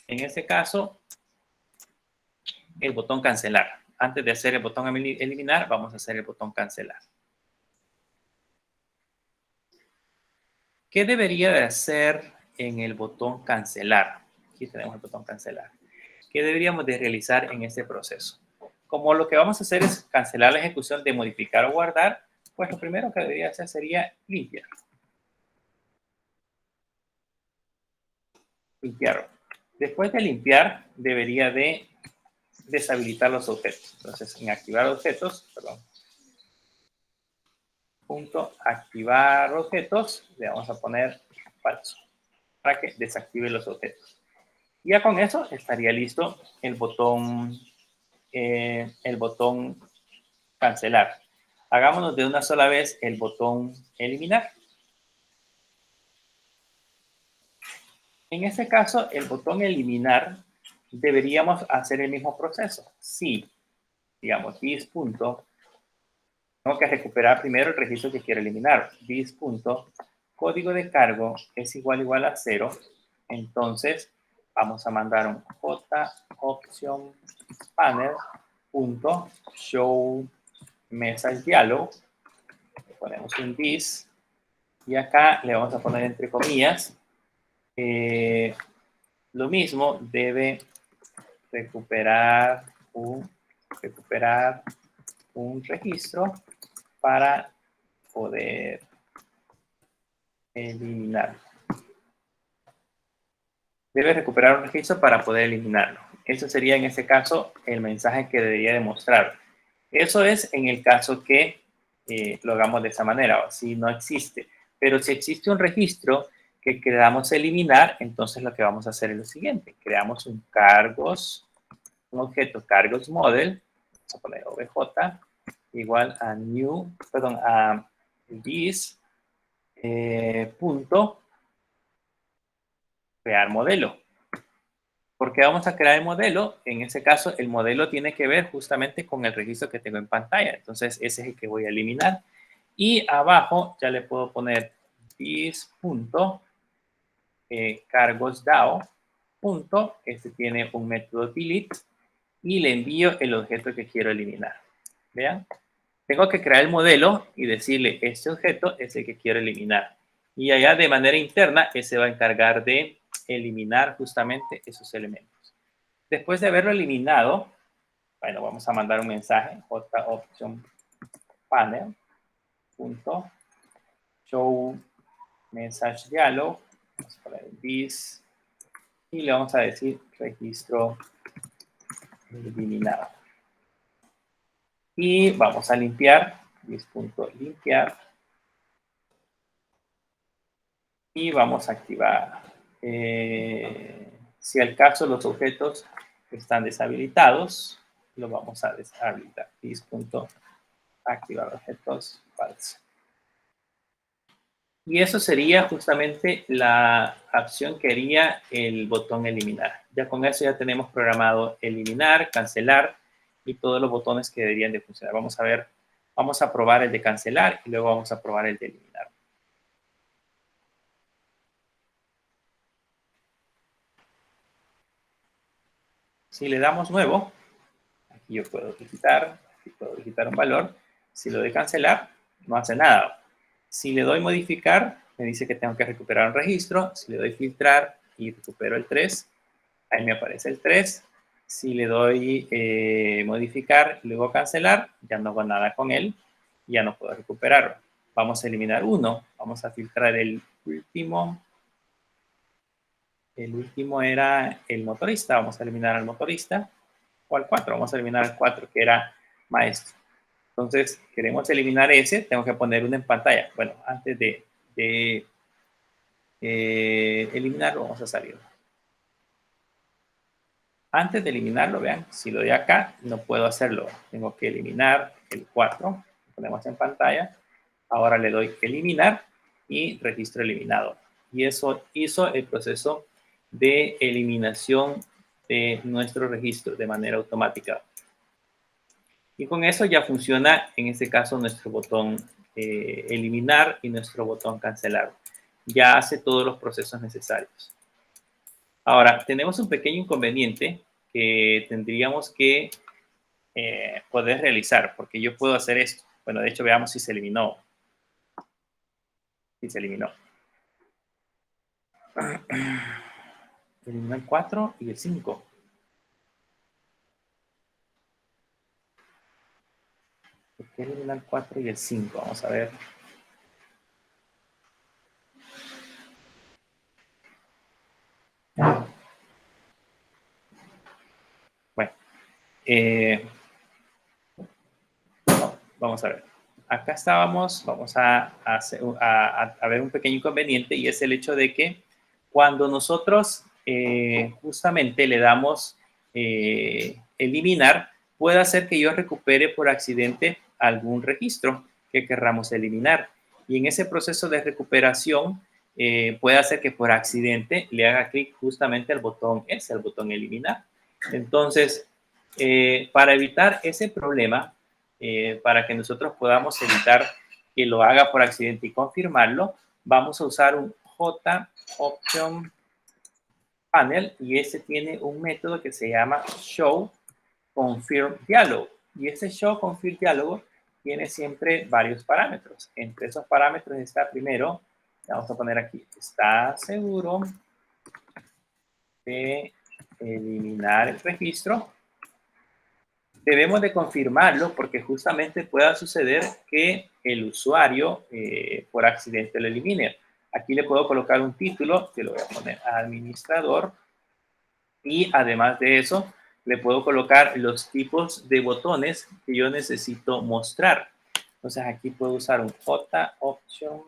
en este caso, el botón cancelar. Antes de hacer el botón eliminar, vamos a hacer el botón cancelar. ¿Qué debería de hacer en el botón cancelar? Aquí tenemos el botón cancelar. ¿Qué deberíamos de realizar en este proceso? Como lo que vamos a hacer es cancelar la ejecución de modificar o guardar, pues lo primero que debería hacer sería limpiar. Limpiar. Después de limpiar, debería de deshabilitar los objetos. Entonces, en activar objetos, perdón, punto activar objetos, le vamos a poner falso para que desactive los objetos. Y ya con eso estaría listo el botón cancelar. Hagámonos de una sola vez el botón eliminar. En este caso, el botón eliminar, deberíamos hacer el mismo proceso. Si, digamos, this punto, tengo que recuperar primero el registro que quiero eliminar. This punto, código de cargo es igual a 0. Entonces, vamos a mandar un joption panel punto show message dialog. Le ponemos un this. Y acá le vamos a poner entre comillas. Lo mismo, debe recuperar un registro para poder eliminarlo. Debe recuperar un registro para poder eliminarlo. Eso sería en este caso el mensaje que debería demostrar. Eso es en el caso que lo hagamos de esa manera, o si no existe. Pero si existe un registro que queramos eliminar, entonces lo que vamos a hacer es lo siguiente. Creamos un objeto cargos model, vamos a poner obj, igual a a this, punto, crear modelo. ¿Por qué vamos a crear el modelo? En ese caso, el modelo tiene que ver justamente con el registro que tengo en pantalla. Entonces, ese es el que voy a eliminar. Y abajo ya le puedo poner this punto cargos DAO, punto, este tiene un método delete, y le envío el objeto que quiero eliminar. Vean, tengo que crear el modelo y decirle, este objeto es el que quiero eliminar. Y allá de manera interna, él se va a encargar de eliminar justamente esos elementos. Después de haberlo eliminado, bueno, vamos a mandar un mensaje, option panel, punto, show message dialog, vamos a poner this, y le vamos a decir registro eliminado. Y vamos a limpiar, this.limpiar, y vamos a activar. Si al caso los objetos están deshabilitados, lo vamos a deshabilitar. This.activar objetos false. Y eso sería justamente la acción que haría el botón eliminar. Ya con eso ya tenemos programado eliminar, cancelar y todos los botones que deberían de funcionar. Vamos a ver, vamos a probar el de cancelar y luego vamos a probar el de eliminar. Si le damos nuevo, aquí yo puedo digitar, aquí puedo digitar un valor. Si lo doy cancelar, no hace nada. Si le doy modificar, me dice que tengo que recuperar un registro. Si le doy filtrar y recupero el 3, ahí me aparece el 3. Si le doy modificar y luego cancelar, ya no hago nada con él, ya no puedo recuperarlo. Vamos a eliminar uno, vamos a filtrar el último. El último era el motorista, vamos a eliminar al motorista. O al 4, vamos a eliminar al 4, que era maestro. Entonces, queremos eliminar ese, tengo que poner uno en pantalla. Bueno, antes de eliminarlo, vamos a salir. Antes de eliminarlo, vean, si lo doy acá, no puedo hacerlo. Tengo que eliminar el 4, lo ponemos en pantalla. Ahora le doy eliminar y registro eliminado. Y eso hizo el proceso de eliminación de nuestro registro de manera automática. Y con eso ya funciona, en este caso, nuestro botón eliminar y nuestro botón cancelar. Ya hace todos los procesos necesarios. Ahora, tenemos un pequeño inconveniente que tendríamos que poder realizar, porque yo puedo hacer esto. Bueno, de hecho, veamos si se eliminó. Si se eliminó. Eliminó el 4 y el 5. ¿Por qué eliminar el 4 y el 5? Vamos a ver. Bueno. Vamos a ver. Acá estábamos, vamos a ver un pequeño inconveniente y es el hecho de que cuando nosotros justamente le damos eliminar, puede hacer que yo recupere por accidente algún registro que querramos eliminar. Y en ese proceso de recuperación puede hacer que por accidente le haga clic justamente al botón S, al botón eliminar. Entonces, para evitar ese problema, para que nosotros podamos evitar que lo haga por accidente y confirmarlo, vamos a usar un JOption panel y este tiene un método que se llama show confirm dialog. Y ese show confirm dialog tiene siempre varios parámetros. Entre esos parámetros está primero, vamos a poner aquí, está seguro de eliminar el registro. Debemos de confirmarlo porque justamente pueda suceder que el usuario por accidente lo elimine. Aquí le puedo colocar un título, que lo voy a poner administrador, y además de eso, le puedo colocar los tipos de botones que yo necesito mostrar. Entonces aquí puedo usar un JOption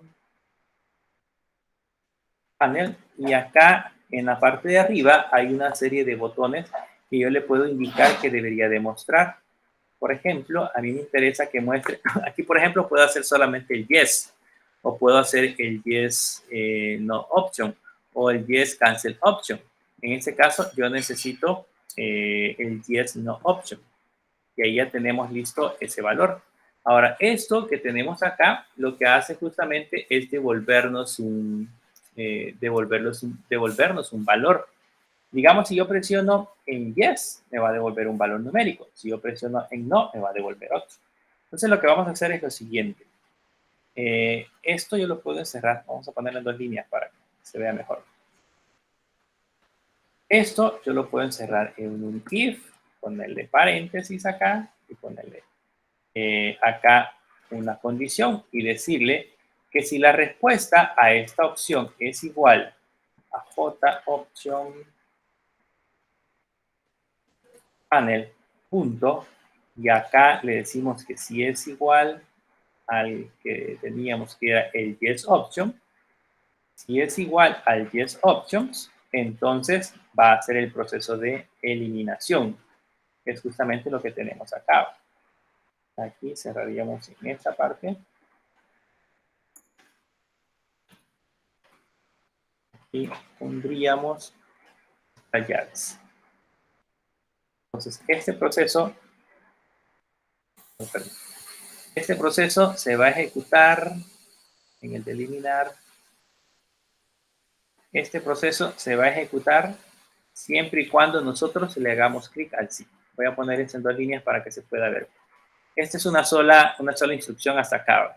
panel y acá en la parte de arriba hay una serie de botones que yo le puedo indicar que debería de mostrar. Por ejemplo, a mí me interesa que muestre, aquí por ejemplo puedo hacer solamente el yes, o puedo hacer el yes no option, o el yes cancel option. En este caso yo necesito el yes no option, y ahí ya tenemos listo ese valor. Ahora, esto que tenemos acá, lo que hace justamente es devolvernos un devolvernos un valor. Digamos, si yo presiono en yes, me va a devolver un valor numérico. Si yo presiono en no, me va a devolver otro. Entonces, lo que vamos a hacer es lo siguiente. Esto yo lo puedo encerrar. Vamos a ponerlo en 2 líneas para que se vea mejor. Esto yo lo puedo encerrar en un if, ponerle paréntesis acá y ponerle acá una condición y decirle que si la respuesta a esta opción es igual a J opción panel punto, y acá le decimos que si es igual al que teníamos que era el yes option, si es igual al yes options, entonces va a ser el proceso de eliminación, que es justamente lo que tenemos acá. Aquí cerraríamos en esta parte. Y pondríamos las llaves. Entonces, este proceso se va a ejecutar en el de eliminar. Este proceso se va a ejecutar siempre y cuando nosotros le hagamos clic al sí. Voy a poner esto en 2 líneas para que se pueda ver. Esta es una sola instrucción hasta acá.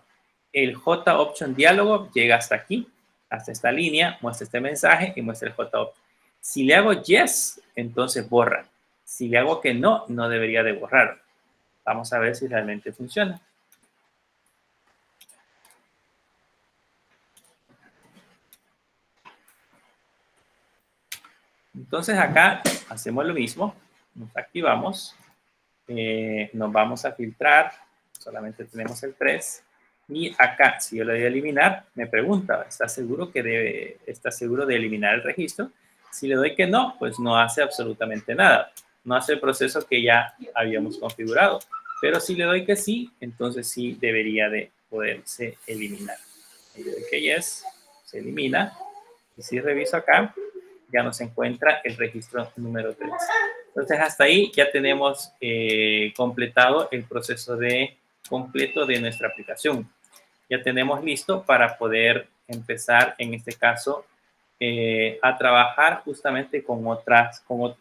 El J option diálogo llega hasta aquí, hasta esta línea, muestra este mensaje y muestra el J option. Si le hago yes, entonces borra. Si le hago que no, no debería de borrar. Vamos a ver si realmente funciona. Entonces acá hacemos lo mismo, nos activamos, nos vamos a filtrar, solamente tenemos el 3, y acá, si yo le doy a eliminar, me pregunta, ¿está seguro de eliminar el registro? Si le doy que no, pues no hace absolutamente nada, no hace el proceso que ya habíamos configurado, pero si le doy que sí, entonces sí debería de poderse eliminar. Y le doy que yes, se elimina, y si reviso acá, ya nos encuentra el registro número 3. Entonces, hasta ahí ya tenemos completado el proceso completo de nuestra aplicación. Ya tenemos listo para poder empezar, en este caso, a trabajar justamente con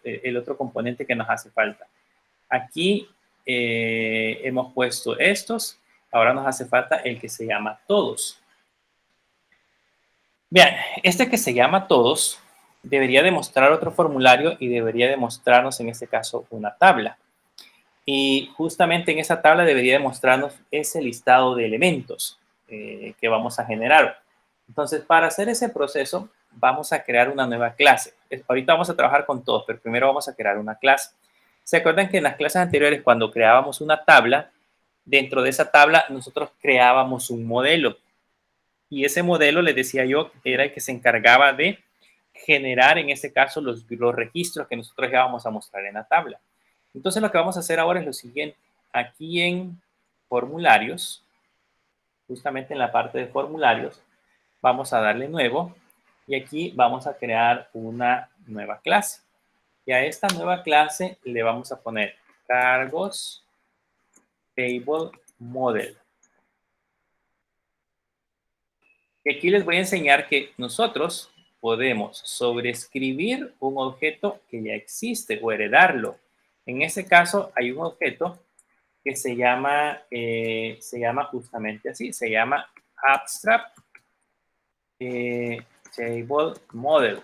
el otro componente que nos hace falta. Aquí hemos puesto estos, ahora nos hace falta el que se llama todos. Bien, este que se llama todos debería demostrar otro formulario y debería demostrarnos en este caso una tabla. Y justamente en esa tabla debería demostrarnos ese listado de elementos que vamos a generar. Entonces, para hacer ese proceso, vamos a crear una nueva clase. Ahorita vamos a trabajar con todos, pero primero vamos a crear una clase. ¿Se acuerdan que en las clases anteriores, cuando creábamos una tabla, dentro de esa tabla nosotros creábamos un modelo? Y ese modelo, les decía yo, era el que se encargaba de generar, en este caso, los registros que nosotros ya vamos a mostrar en la tabla. Entonces, lo que vamos a hacer ahora es lo siguiente. Aquí en formularios, justamente en la parte de formularios, vamos a darle nuevo y aquí vamos a crear una nueva clase. Y a esta nueva clase le vamos a poner cargos table model. Y aquí les voy a enseñar que nosotros podemos sobreescribir un objeto que ya existe o heredarlo. En este caso hay un objeto que se llama justamente así, se llama abstract table model.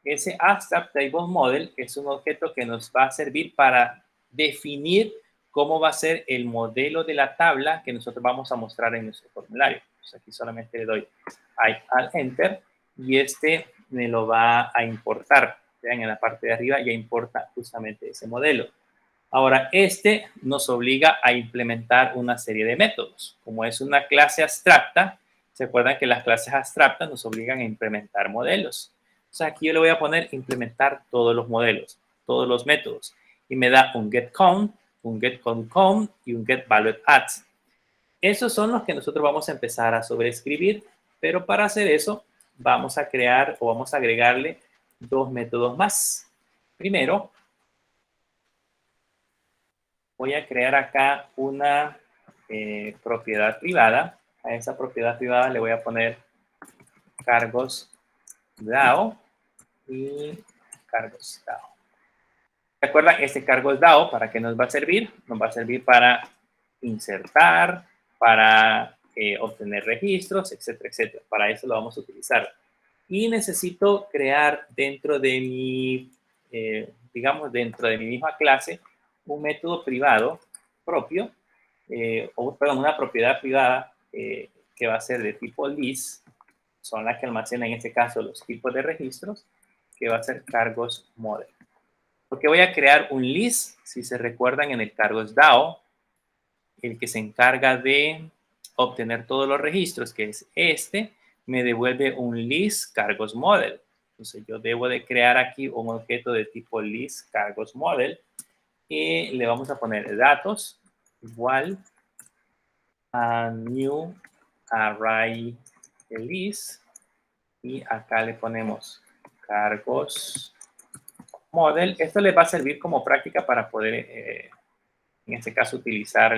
Ese abstract table model es un objeto que nos va a servir para definir cómo va a ser el modelo de la tabla que nosotros vamos a mostrar en nuestro formulario. Pues aquí solamente le doy al enter y este me lo va a importar. Vean, en la parte de arriba ya importa justamente ese modelo. Ahora, este nos obliga a implementar una serie de métodos. Como es una clase abstracta, se acuerdan que las clases abstractas nos obligan a implementar modelos. O sea, aquí yo le voy a poner implementar todos los modelos, todos los métodos. Y me da un getCount, un getCountCount y un getValueAdd. Esos son los que nosotros vamos a empezar a sobreescribir, pero para hacer eso vamos a crear o vamos a agregarle 2 métodos más. Primero, voy a crear acá una propiedad privada. A esa propiedad privada le voy a poner cargos DAO y cargos DAO. Recuerda, este cargos DAO, ¿para qué nos va a servir? Nos va a servir para insertar, para obtener registros, etcétera, etcétera. Para eso lo vamos a utilizar. Y necesito crear dentro de mi, digamos, dentro de mi misma clase, un método privado propio, o perdón, una propiedad privada que va a ser de tipo list, son las que almacenan en este caso los tipos de registros, que va a ser cargos model. Porque voy a crear un list, si se recuerdan en el cargos DAO, el que se encarga de obtener todos los registros, que es este, me devuelve un list cargos model. Entonces yo debo de crear aquí un objeto de tipo list cargos model y le vamos a poner datos igual a new array list y acá le ponemos cargos model. Esto les va a servir como práctica para poder, en este caso, utilizar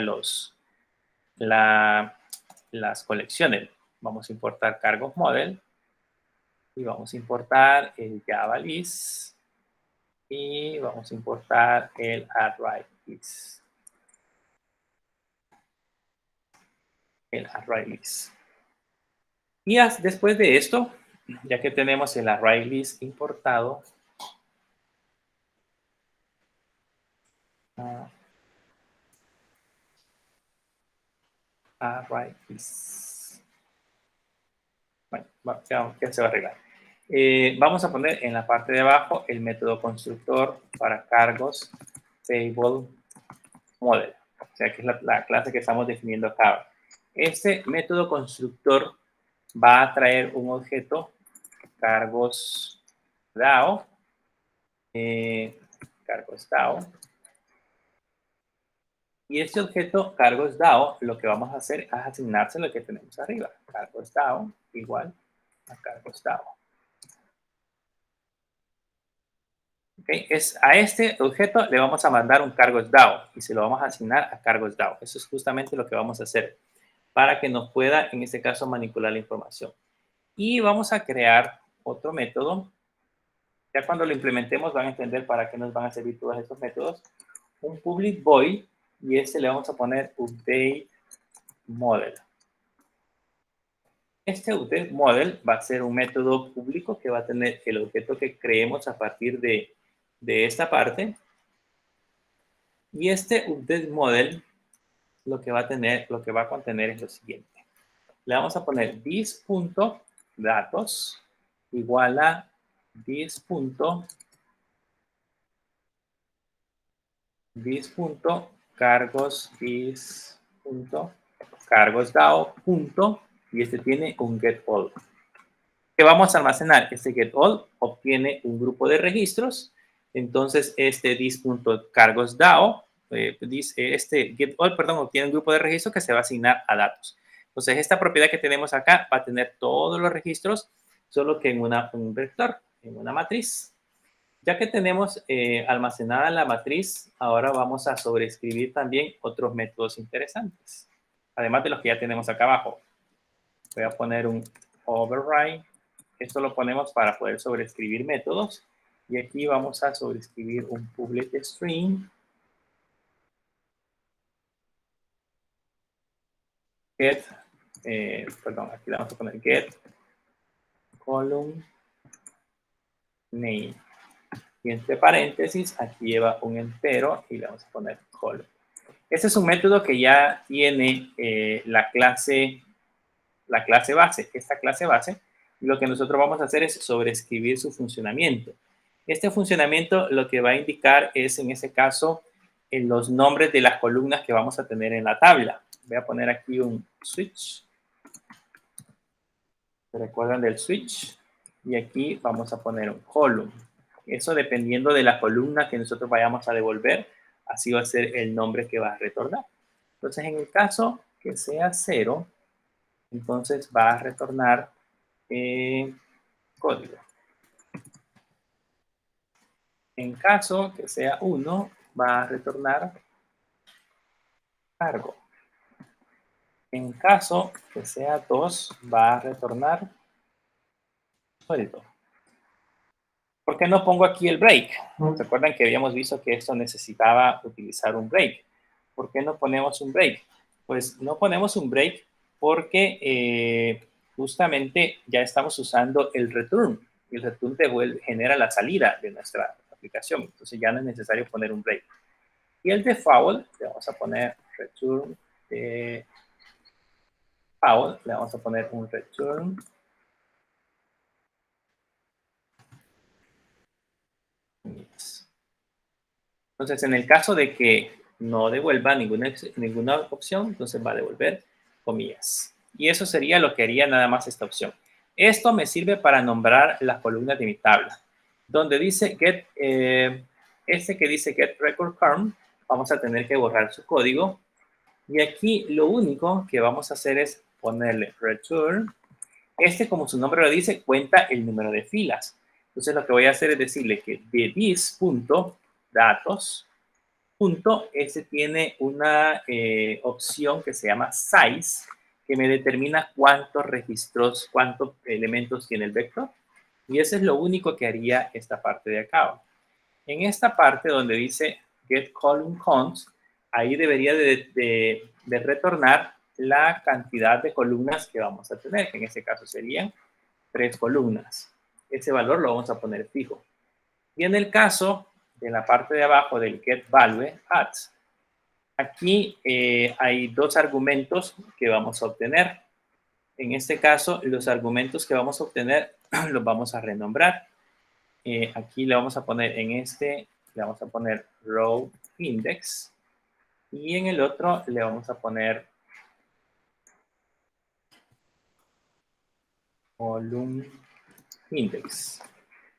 las colecciones. Vamos a importar cargos model y vamos a importar el Java list y vamos a importar el array list. El array list. Y después de esto, ya que tenemos el array list importado, array list. Bueno, ya se va a arreglar. Vamos a poner en la parte de abajo el método constructor para cargos table model. O sea, que es la clase que estamos definiendo acá. Este método constructor va a traer un objeto cargos DAO, cargos DAO. Y este objeto cargos DAO, lo que vamos a hacer es asignarse lo que tenemos arriba. Cargos DAO igual a cargos DAO. Okay. A este objeto le vamos a mandar un cargos DAO y se lo vamos a asignar a cargos DAO. Eso es justamente lo que vamos a hacer para que nos pueda, en este caso, manipular la información. Y vamos a crear otro método. Ya cuando lo implementemos van a entender para qué nos van a servir todos estos métodos. Un public void y este le vamos a poner update model. Este update model va a ser un método público que va a tener el objeto que creemos a partir de esta parte. Y este update model lo que va a contener es lo siguiente. Le vamos a poner this.datos igual a this.cargos DAO y este tiene un get all. ¿Qué vamos a almacenar? Este get all obtiene un grupo de registros. Entonces, este this.cargos DAO, este get all, perdón, obtiene un grupo de registros que se va a asignar a datos. Entonces, esta propiedad que tenemos acá va a tener todos los registros, solo que en un vector, en una matriz. Ya que tenemos almacenada la matriz, ahora vamos a sobreescribir también otros métodos interesantes, además de los que ya tenemos acá abajo. Voy a poner un override. Esto lo ponemos para poder sobreescribir métodos. Y aquí vamos a sobreescribir un public string. Get, perdón, aquí le vamos a poner get column name. Y entre paréntesis, aquí lleva un entero y le vamos a poner column. Este es un método que ya tiene la clase base, esta clase base. Y lo que nosotros vamos a hacer es sobreescribir su funcionamiento. Este funcionamiento lo que va a indicar es, en ese caso, en los nombres de las columnas que vamos a tener en la tabla. Voy a poner aquí un switch. ¿Se recuerdan del switch? Y aquí vamos a poner un column. Eso dependiendo de la columna que nosotros vayamos a devolver, así va a ser el nombre que va a retornar. Entonces, en el caso que sea 0, entonces va a retornar código. En caso que sea 1, va a retornar cargo. En caso que sea 2, va a retornar sueldo. ¿Por qué no pongo aquí el break? ¿Recuerdan que habíamos visto que esto necesitaba utilizar un break? ¿Por qué no ponemos un break? Pues no ponemos un break porque justamente ya estamos usando el return. El return genera la salida de nuestra aplicación. Entonces ya no es necesario poner un break. Y el default, le vamos a poner return default, le vamos a poner un return. Entonces, en el caso de que no devuelva ninguna opción, entonces va a devolver comillas. Y eso sería lo que haría nada más esta opción. Esto me sirve para nombrar las columnas de mi tabla. Donde dice get, este que dice get record current, vamos a tener que borrar su código. Y aquí lo único que vamos a hacer es ponerle return. Este, como su nombre lo dice, cuenta el número de filas. Entonces, lo que voy a hacer es decirle que de this.datos, este tiene una opción que se llama size, que me determina cuántos registros, cuántos elementos tiene el vector. Y eso es lo único que haría esta parte de acá. En esta parte donde dice get column count, ahí debería de retornar la cantidad de columnas que vamos a tener, que en este caso serían 3 columnas. Ese valor lo vamos a poner fijo. Y en el caso de la parte de abajo del get value at, aquí hay dos argumentos que vamos a obtener. En este caso, los argumentos que vamos a obtener los vamos a renombrar. Aquí le vamos a poner en este, le vamos a poner row index y en el otro le vamos a poner column index.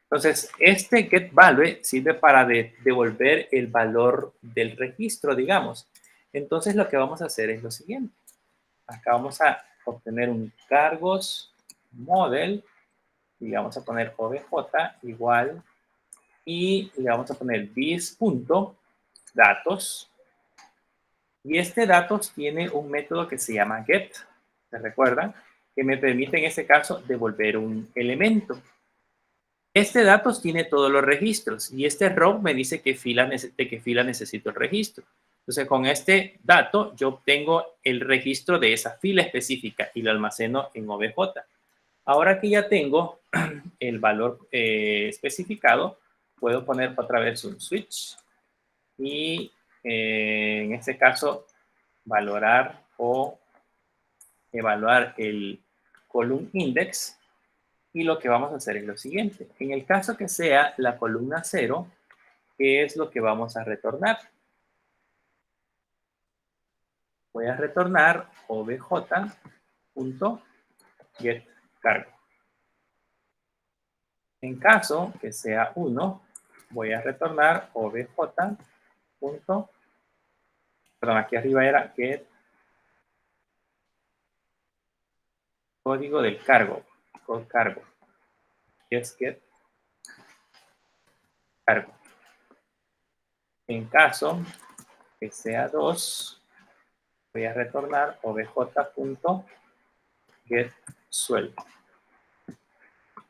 Entonces, este getValue sirve para devolver el valor del registro, digamos. Entonces, lo que vamos a hacer es lo siguiente. Acá vamos a obtener un cargos model y le vamos a poner obj igual y le vamos a poner this.datos. Y este datos tiene un método que se llama get, ¿se recuerdan? Que me permite en este caso devolver un elemento. Este datos tiene todos los registros y este row me dice de qué fila necesito el registro. Entonces, con este dato yo obtengo el registro de esa fila específica y lo almaceno en OBJ. Ahora que ya tengo el valor especificado, puedo poner otra vez un switch y en este caso valorar o evaluar el column index. Y lo que vamos a hacer es lo siguiente. En el caso que sea la columna 0, ¿qué es lo que vamos a retornar? Voy a retornar obj.getCargo. En caso que sea 1, voy a retornar obj. Perdón, aquí arriba era get código del cargo. Code cargo. Es get cargo. En caso que sea 2, voy a retornar obj.getSueldo.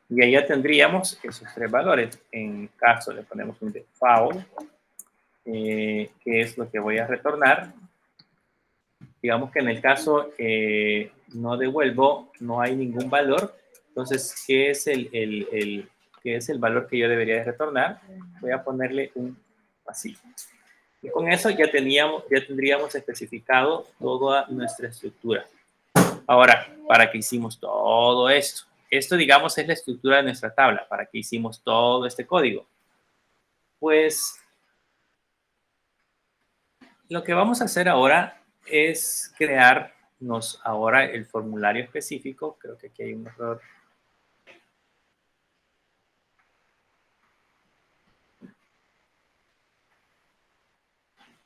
Y ahí ya tendríamos esos tres valores. En caso le ponemos un default, que es lo que voy a retornar. Digamos que en el caso no devuelvo, no hay ningún valor. Entonces, ¿qué es qué es el valor que yo debería de retornar? Voy a ponerle un así. Y con eso ya tendríamos especificado toda nuestra estructura. Ahora, ¿para qué hicimos todo esto? Esto, digamos, es la estructura de nuestra tabla. ¿Para qué hicimos todo este código? Pues, lo que vamos a hacer ahora es crearnos ahora el formulario específico. Creo que aquí hay un error.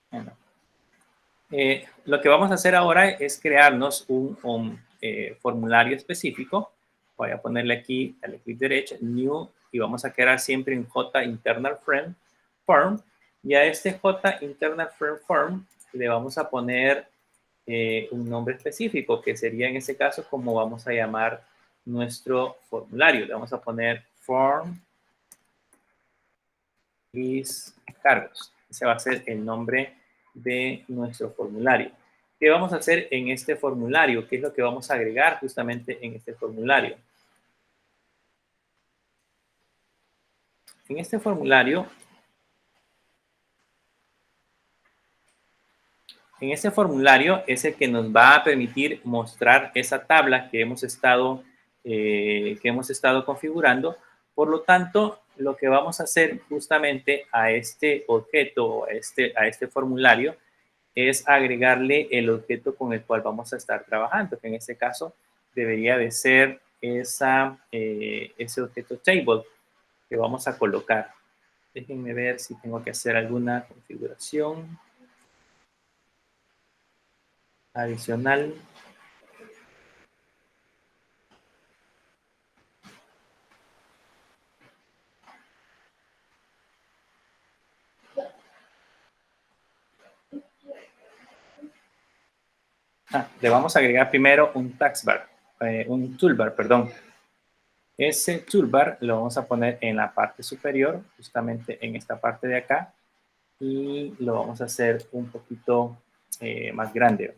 Bueno, lo que vamos a hacer ahora es crearnos un formulario específico. Voy a ponerle aquí, dale clic derecho, New, y vamos a crear siempre un J internal form. Y a este J internal form le vamos a poner un nombre específico, que sería en este caso como vamos a llamar nuestro formulario. Le vamos a poner form Luis Carlos. Ese va a ser el nombre de nuestro formulario. ¿Qué vamos a hacer en este formulario? ¿Qué es lo que vamos a agregar justamente en este formulario? En este formulario, es el que nos va a permitir mostrar esa tabla que hemos estado configurando. Por lo tanto, lo que vamos a hacer justamente a este objeto, a este formulario, es agregarle el objeto con el cual vamos a estar trabajando, que en este caso debería de ser ese objeto table que vamos a colocar. Déjenme ver si tengo que hacer alguna configuración adicional. Le vamos a agregar primero un toolbar, perdón. Ese toolbar lo vamos a poner en la parte superior, justamente en esta parte de acá, y lo vamos a hacer un poquito más grande.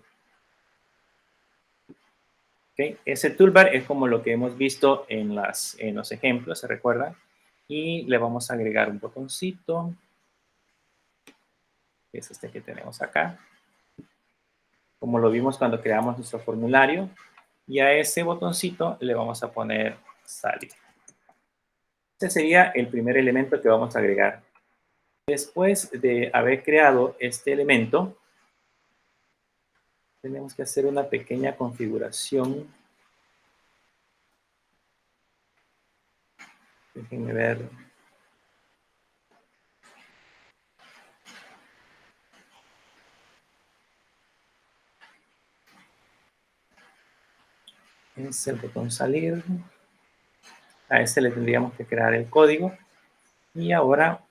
¿Okay? Ese toolbar es como lo que hemos visto en los ejemplos, ¿se recuerdan? Y le vamos a agregar un botoncito, que es este que tenemos acá, como lo vimos cuando creamos nuestro formulario, y a ese botoncito le vamos a poner salir. Este sería el primer elemento que vamos a agregar. Después de haber creado este elemento, tenemos que hacer una pequeña configuración. Déjenme ver. Es el botón salir. A este le tendríamos que crear el código. Y ahora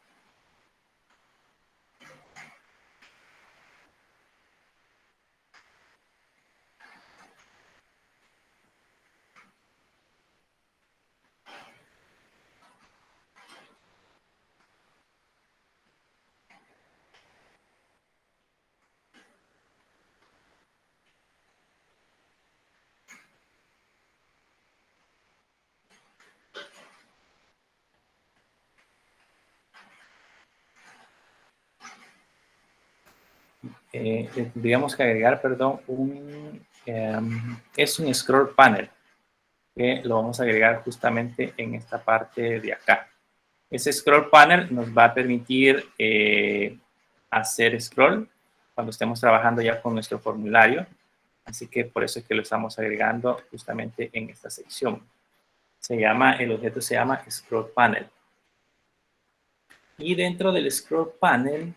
le tendríamos que agregar, perdón, es un scroll panel que lo vamos a agregar justamente en esta parte de acá. Ese scroll panel nos va a permitir hacer scroll cuando estemos trabajando ya con nuestro formulario. Así que por eso es que lo estamos agregando justamente en esta sección. El objeto se llama scroll panel. Y dentro del scroll panel,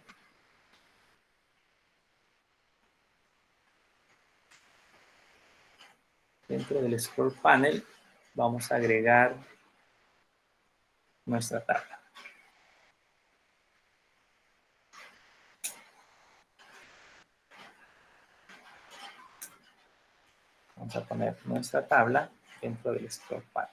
vamos a agregar nuestra tabla. Vamos a poner nuestra tabla dentro del scroll panel.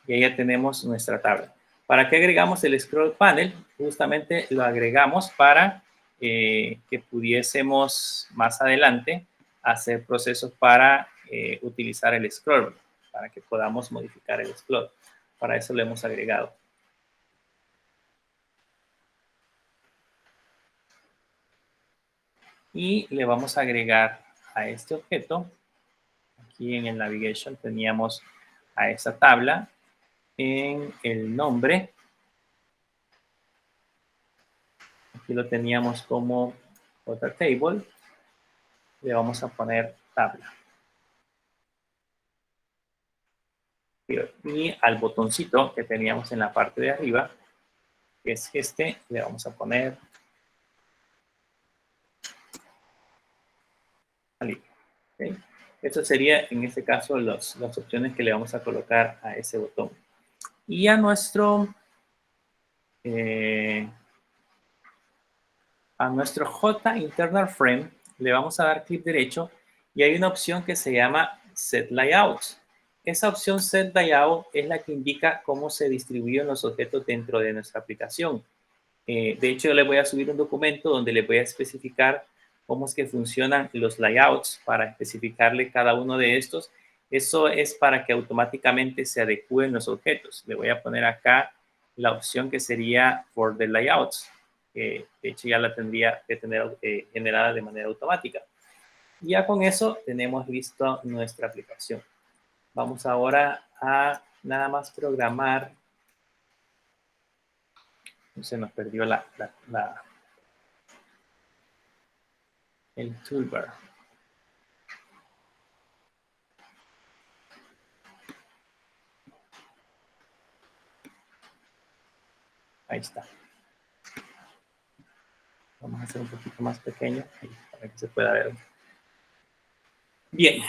Y ahí ya tenemos nuestra tabla. ¿Para qué agregamos el scroll panel? Justamente lo agregamos para que pudiésemos más adelante hacer procesos para utilizar el scroll, para que podamos modificar el scroll. Para eso lo hemos agregado. Y le vamos a agregar a este objeto, aquí en el navigation teníamos a esa tabla, en el nombre, aquí lo teníamos como otra table, le vamos a poner tabla. Y al botoncito que teníamos en la parte de arriba, que es este, le vamos a poner salir. ¿Okay? Eso sería, en este caso, las opciones que le vamos a colocar a ese botón. Y a nuestro J internal frame le vamos a dar clic derecho y hay una opción que se llama Set Layout. Esa opción Set Layout es la que indica cómo se distribuyen los objetos dentro de nuestra aplicación. De hecho, yo le voy a subir un documento donde le voy a especificar cómo es que funcionan los layouts para especificarle cada uno de estos. Eso es para que automáticamente se adecúen los objetos. Le voy a poner acá la opción que sería for the layouts. De hecho, ya la tendría que tener generada de manera automática. Y ya con eso tenemos listo nuestra aplicación. Vamos ahora a nada más programar. Se nos perdió el toolbar. Ahí está. Vamos a hacer un poquito más pequeño para que se pueda ver. Bien,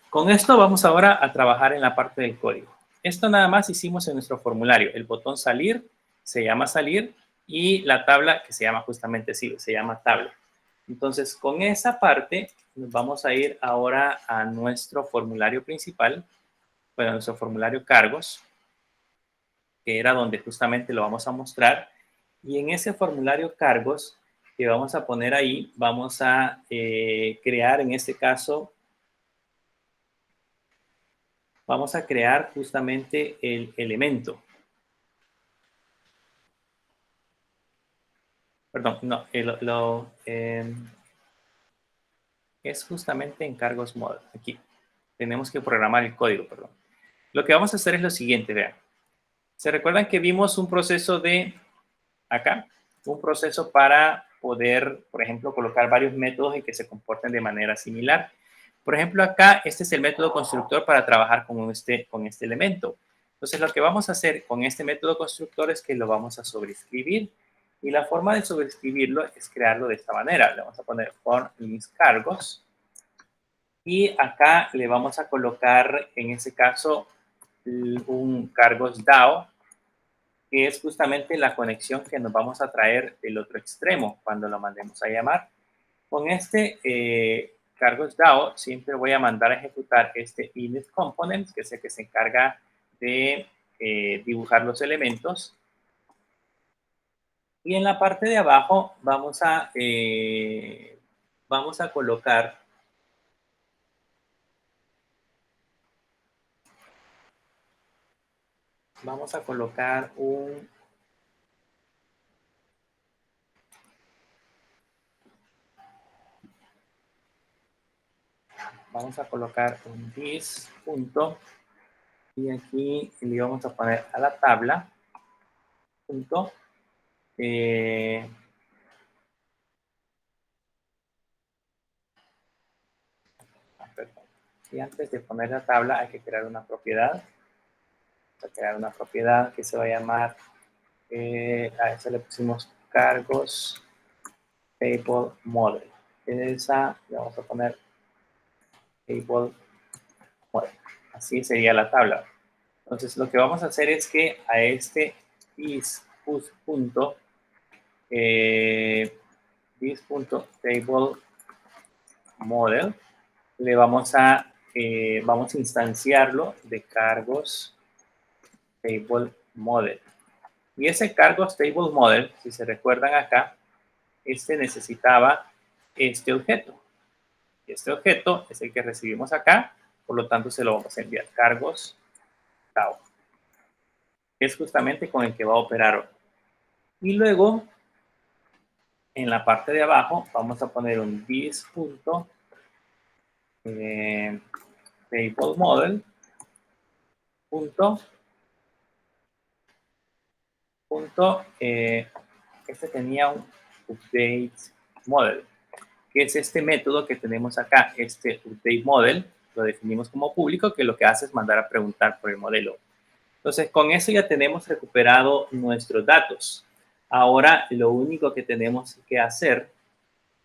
con esto vamos ahora a trabajar en la parte del código. Esto nada más hicimos en nuestro formulario. El botón salir se llama salir y la tabla que se llama justamente así, se llama tabla. Entonces, con esa parte nos vamos a ir ahora a nuestro formulario principal, bueno, nuestro formulario cargos, que era donde justamente lo vamos a mostrar. Y en ese formulario cargos que vamos a poner ahí, vamos a crear, en este caso, vamos a crear justamente el elemento. Perdón, no, es justamente en cargos model. Aquí tenemos que programar el código, perdón. Lo que vamos a hacer es lo siguiente, vean. ¿Se recuerdan que vimos un proceso de acá? Un proceso para poder, por ejemplo, colocar varios métodos en que se comporten de manera similar. Por ejemplo, acá, este es el método constructor para trabajar con este elemento. Entonces, lo que vamos a hacer con este método constructor es que lo vamos a sobreescribir. Y la forma de sobreescribirlo es crearlo de esta manera. Le vamos a poner for list cargos. Y acá le vamos a colocar, en ese caso, un cargos DAO, que es justamente la conexión que nos vamos a traer del otro extremo cuando lo mandemos a llamar. Con este cargos DAO siempre voy a mandar a ejecutar este init components, que es el que se encarga de dibujar los elementos. Y en la parte de abajo vamos a colocar un this punto y aquí le vamos a poner a la tabla punto perdón. Y antes de poner la tabla hay que crear una propiedad. Vamos a crear una propiedad que se va a llamar, a esa le pusimos cargos table model. Esa le vamos a poner table model. Así sería la tabla. Entonces lo que vamos a hacer es que a este this.table model le vamos a instanciarlo de cargos table model. Y ese cargos table model, si se recuerdan acá, necesitaba este objeto. Este objeto es el que recibimos acá, por lo tanto se lo vamos a enviar cargos tau, que es justamente con el que va a operar hoy. Y luego, en la parte de abajo, vamos a poner un this.table model este tenía un update model, que es este método que tenemos acá, este update model, lo definimos como público, que lo que hace es mandar a preguntar por el modelo. Entonces, con eso ya tenemos recuperado nuestros datos. Ahora, lo único que tenemos que hacer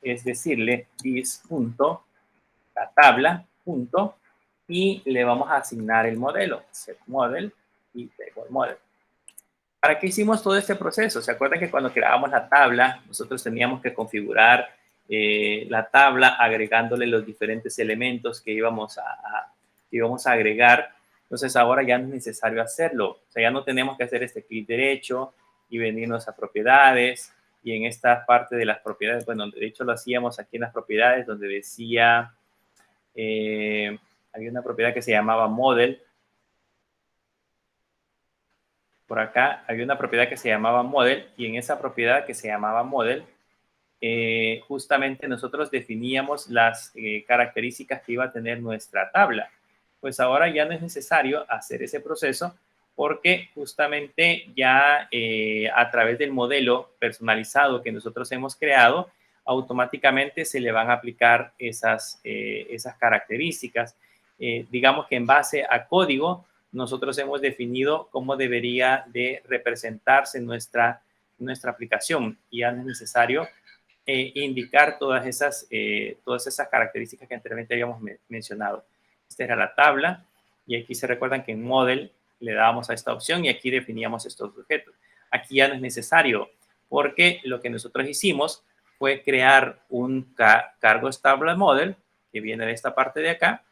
es decirle la tabla, y le vamos a asignar el modelo, set model y table model. ¿Para qué hicimos todo este proceso? ¿Se acuerdan que cuando creábamos la tabla, nosotros teníamos que configurar la tabla agregándole los diferentes elementos que íbamos a agregar? Entonces ahora ya no es necesario hacerlo. O sea, ya no tenemos que hacer este clic derecho y venirnos a propiedades. Y en esta parte de las propiedades, bueno, de hecho lo hacíamos aquí en las propiedades donde decía, había una propiedad que se llamaba model. Por acá había una propiedad que se llamaba model y en esa propiedad que se llamaba model, justamente nosotros definíamos las características que iba a tener nuestra tabla. Pues ahora ya no es necesario hacer ese proceso porque justamente ya a través del modelo personalizado que nosotros hemos creado, automáticamente se le van a aplicar esas características. Digamos que en base a código, nosotros hemos definido cómo debería de representarse nuestra aplicación y ya no es necesario indicar todas esas características que anteriormente habíamos mencionado. Esta era la tabla y aquí se recuerdan que en Model le dábamos a esta opción y aquí definíamos estos objetos. Aquí ya no es necesario porque lo que nosotros hicimos fue crear un cargo estable model que viene de esta parte de acá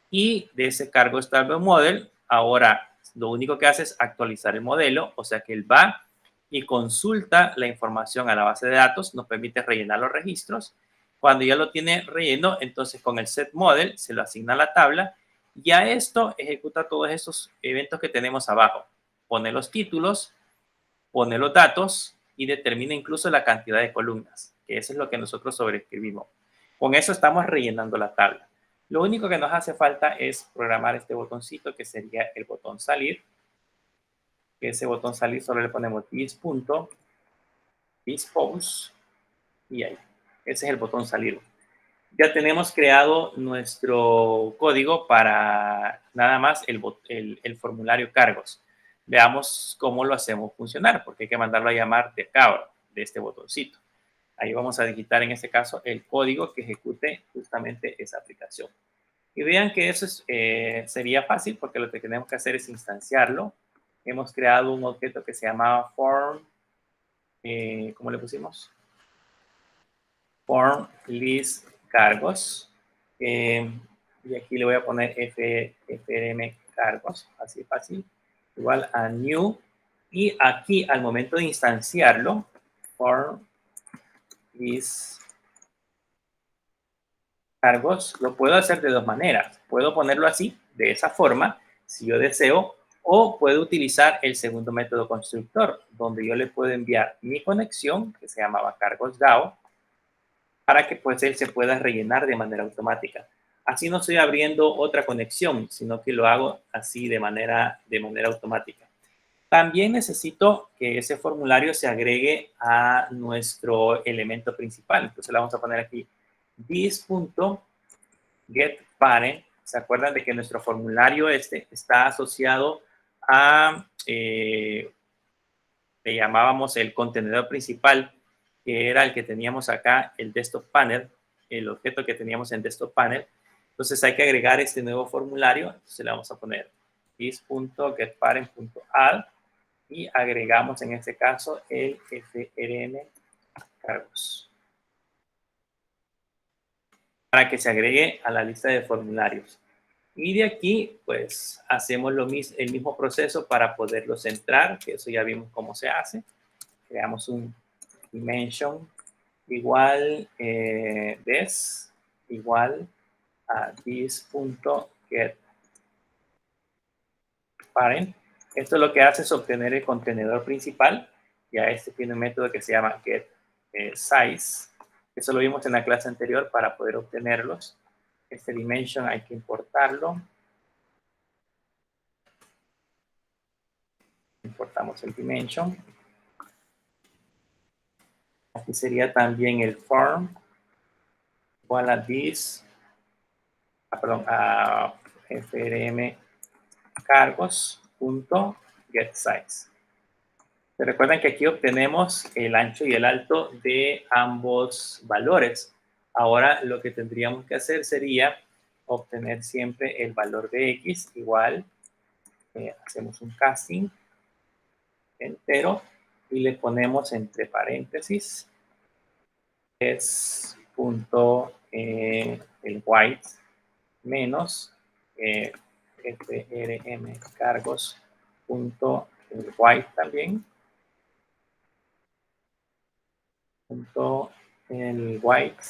y de ese cargo estable model ahora lo único que hace es actualizar el modelo, o sea que él va y consulta la información a la base de datos, nos permite rellenar los registros. Cuando ya lo tiene relleno, entonces con el set model se lo asigna a la tabla y a esto ejecuta todos esos eventos que tenemos abajo. Pone los títulos, pone los datos y determina incluso la cantidad de columnas, que eso es lo que nosotros sobreescribimos. Con eso estamos rellenando la tabla. Lo único que nos hace falta es programar este botoncito que sería el botón salir. Que ese botón salir solo le ponemos this.dispose y ahí. Ese es el botón salir. Ya tenemos creado nuestro código para nada más el formulario cargos. Veamos cómo lo hacemos funcionar, porque hay que mandarlo a llamar de acá, de este botoncito. Ahí vamos a digitar en este caso el código que ejecute justamente esa aplicación. Y vean que eso sería fácil porque lo que tenemos que hacer es instanciarlo. Hemos creado un objeto que se llamaba form, ¿cómo le pusimos? Form list cargos. Y aquí le voy a poner frm cargos, así fácil, igual a new. Y aquí al momento de instanciarlo, form list cargos, lo puedo hacer de dos maneras. Puedo ponerlo así, de esa forma, si yo deseo, o puedo utilizar el segundo método constructor, donde yo le puedo enviar mi conexión, que se llamaba cargos DAO, para que pues él se pueda rellenar de manera automática. Así no estoy abriendo otra conexión, sino que lo hago así de manera automática. También necesito que ese formulario se agregue a nuestro elemento principal. Entonces le vamos a poner aquí this.getParent. ¿Se acuerdan de que nuestro formulario está asociado a, le llamábamos el contenedor principal, que era el que teníamos acá, el desktop panel, el objeto que teníamos en desktop panel. Entonces hay que agregar este nuevo formulario. Entonces le vamos a poner this.getParent.add y agregamos en este caso el frm cargos para que se agregue a la lista de formularios. Y de aquí, pues, hacemos el mismo proceso para poderlos entrar, que eso ya vimos cómo se hace. Creamos un dimension igual this igual a this.getParent. Esto lo que hace es obtener el contenedor principal. Ya tiene un método que se llama getSize. Eso lo vimos en la clase anterior para poder obtenerlos. Este dimension hay que importarlo. Importamos el dimension. Aquí sería también el form igual a this, a frm cargos.getSize. Se recuerdan que aquí obtenemos el ancho y el alto de ambos valores. Ahora lo que tendríamos que hacer sería obtener siempre el valor de x igual, hacemos un casting entero y le ponemos entre paréntesis es punto el white menos frm cargos punto el white también punto el white,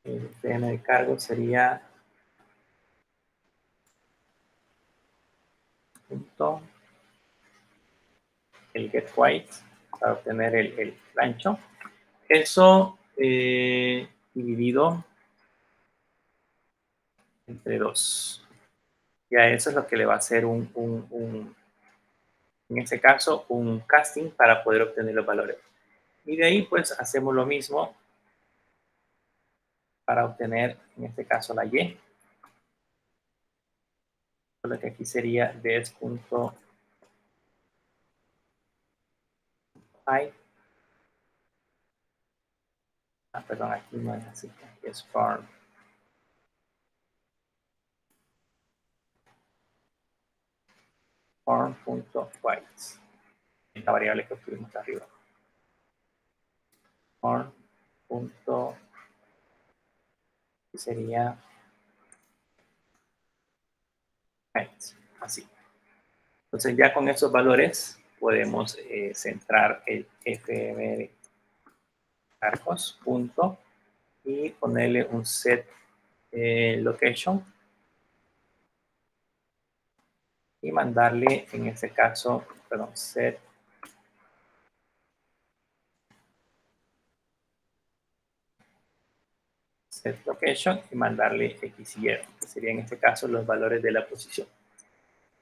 el PM de cargo sería punto el get white para obtener el ancho. Eso dividido entre 2. Ya eso es lo que le va a hacer en este caso, un casting para poder obtener los valores. Y de ahí, pues, hacemos lo mismo para obtener, en este caso, la Y. Lo que aquí sería des.i. Perdón, aquí no es así. Aquí es form. Form.white. La variable que obtuvimos arriba. Form. Sería así. Entonces ya con esos valores podemos centrar el fm cargos punto y ponerle un set location y mandarle en este caso, perdón, set location y mandarle x y y, que serían en este caso los valores de la posición.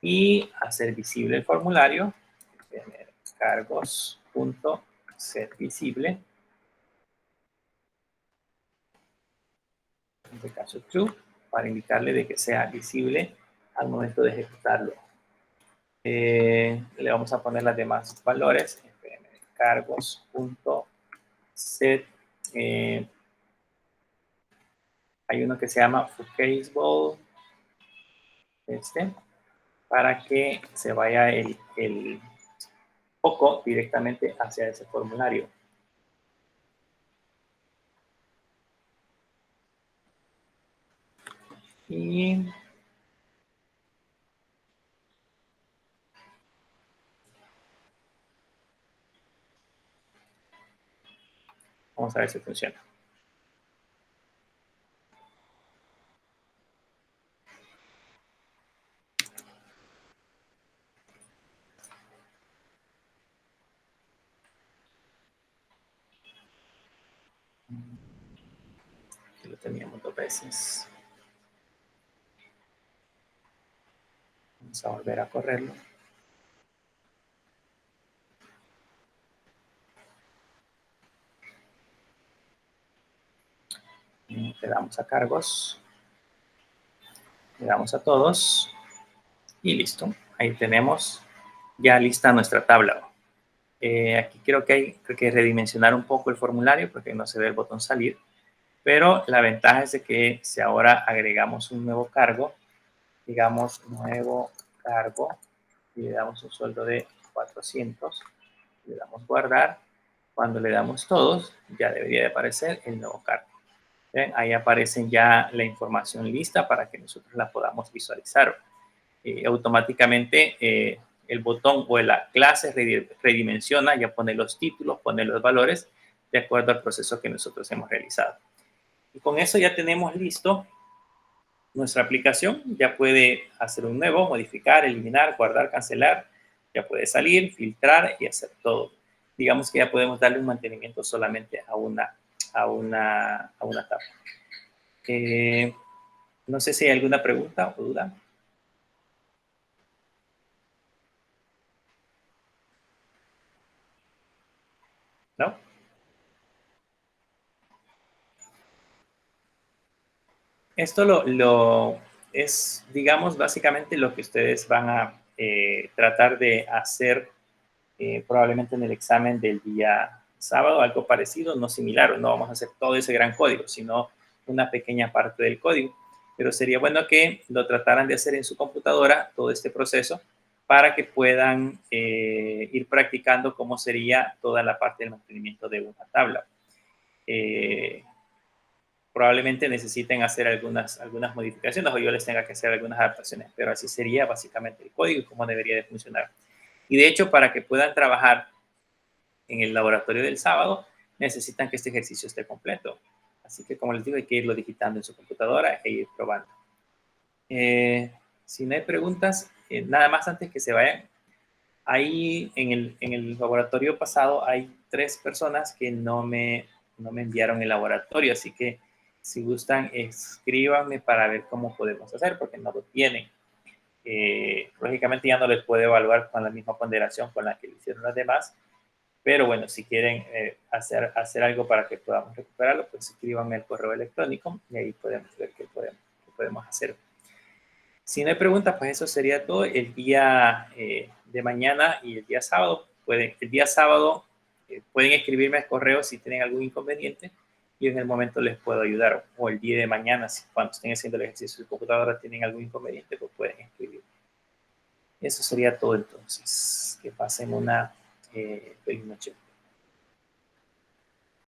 Y hacer visible el formulario, tener cargos.set visible, en este caso true, para indicarle de que sea visible al momento de ejecutarlo. Le vamos a poner las demás valores, cargos.set, hay uno que se llama Fucaseable, para que se vaya el foco directamente hacia ese formulario. Y vamos a ver si funciona. Aquí lo teníamos 2 veces. Vamos a volver a correrlo. Le damos a cargos. Le damos a todos. Y listo. Ahí tenemos ya lista nuestra tabla. Aquí creo que hay que redimensionar un poco el formulario porque no se ve el botón salir. Pero la ventaja es de que si ahora agregamos un nuevo cargo, digamos nuevo cargo, y le damos un sueldo de 400, le damos guardar, cuando le damos todos, ya debería de aparecer el nuevo cargo. ¿Ven? Ahí aparecen ya la información lista para que nosotros la podamos visualizar. Automáticamente el botón o la clase redimensiona, ya pone los títulos, pone los valores de acuerdo al proceso que nosotros hemos realizado. Y con eso ya tenemos listo nuestra aplicación. Ya puede hacer un nuevo, modificar, eliminar, guardar, cancelar. Ya puede salir, filtrar y hacer todo. Digamos que ya podemos darle un mantenimiento solamente a una tabla. No sé si hay alguna pregunta o duda. ¿No? Esto es, digamos, básicamente lo que ustedes van a tratar de hacer probablemente en el examen del día sábado, algo parecido, no similar, no vamos a hacer todo ese gran código, sino una pequeña parte del código. Pero sería bueno que lo trataran de hacer en su computadora, todo este proceso, para que puedan ir practicando cómo sería toda la parte del mantenimiento de una tabla. probablemente necesiten hacer algunas modificaciones o yo les tenga que hacer algunas adaptaciones, pero así sería básicamente el código y cómo debería de funcionar. Y de hecho, para que puedan trabajar en el laboratorio del sábado, necesitan que este ejercicio esté completo. Así que, como les digo, hay que irlo digitando en su computadora e ir probando. Si no hay preguntas, nada más antes que se vayan. Ahí en el laboratorio pasado hay 3 personas que no me enviaron el laboratorio, así que si gustan, escríbanme para ver cómo podemos hacer, porque no lo tienen. Lógicamente ya no les puedo evaluar con la misma ponderación con la que lo hicieron las demás, pero bueno, si quieren hacer algo para que podamos recuperarlo, pues escríbanme al correo electrónico y ahí podemos ver qué podemos hacer. Si no hay preguntas, pues eso sería todo. El día de mañana y el día sábado, el día sábado pueden escribirme al correo si tienen algún inconveniente y en el momento les puedo ayudar. O el día de mañana, si cuando estén haciendo el ejercicio de computadora tienen algún inconveniente, pues pueden escribir. Eso sería todo entonces. Que pasen una feliz noche.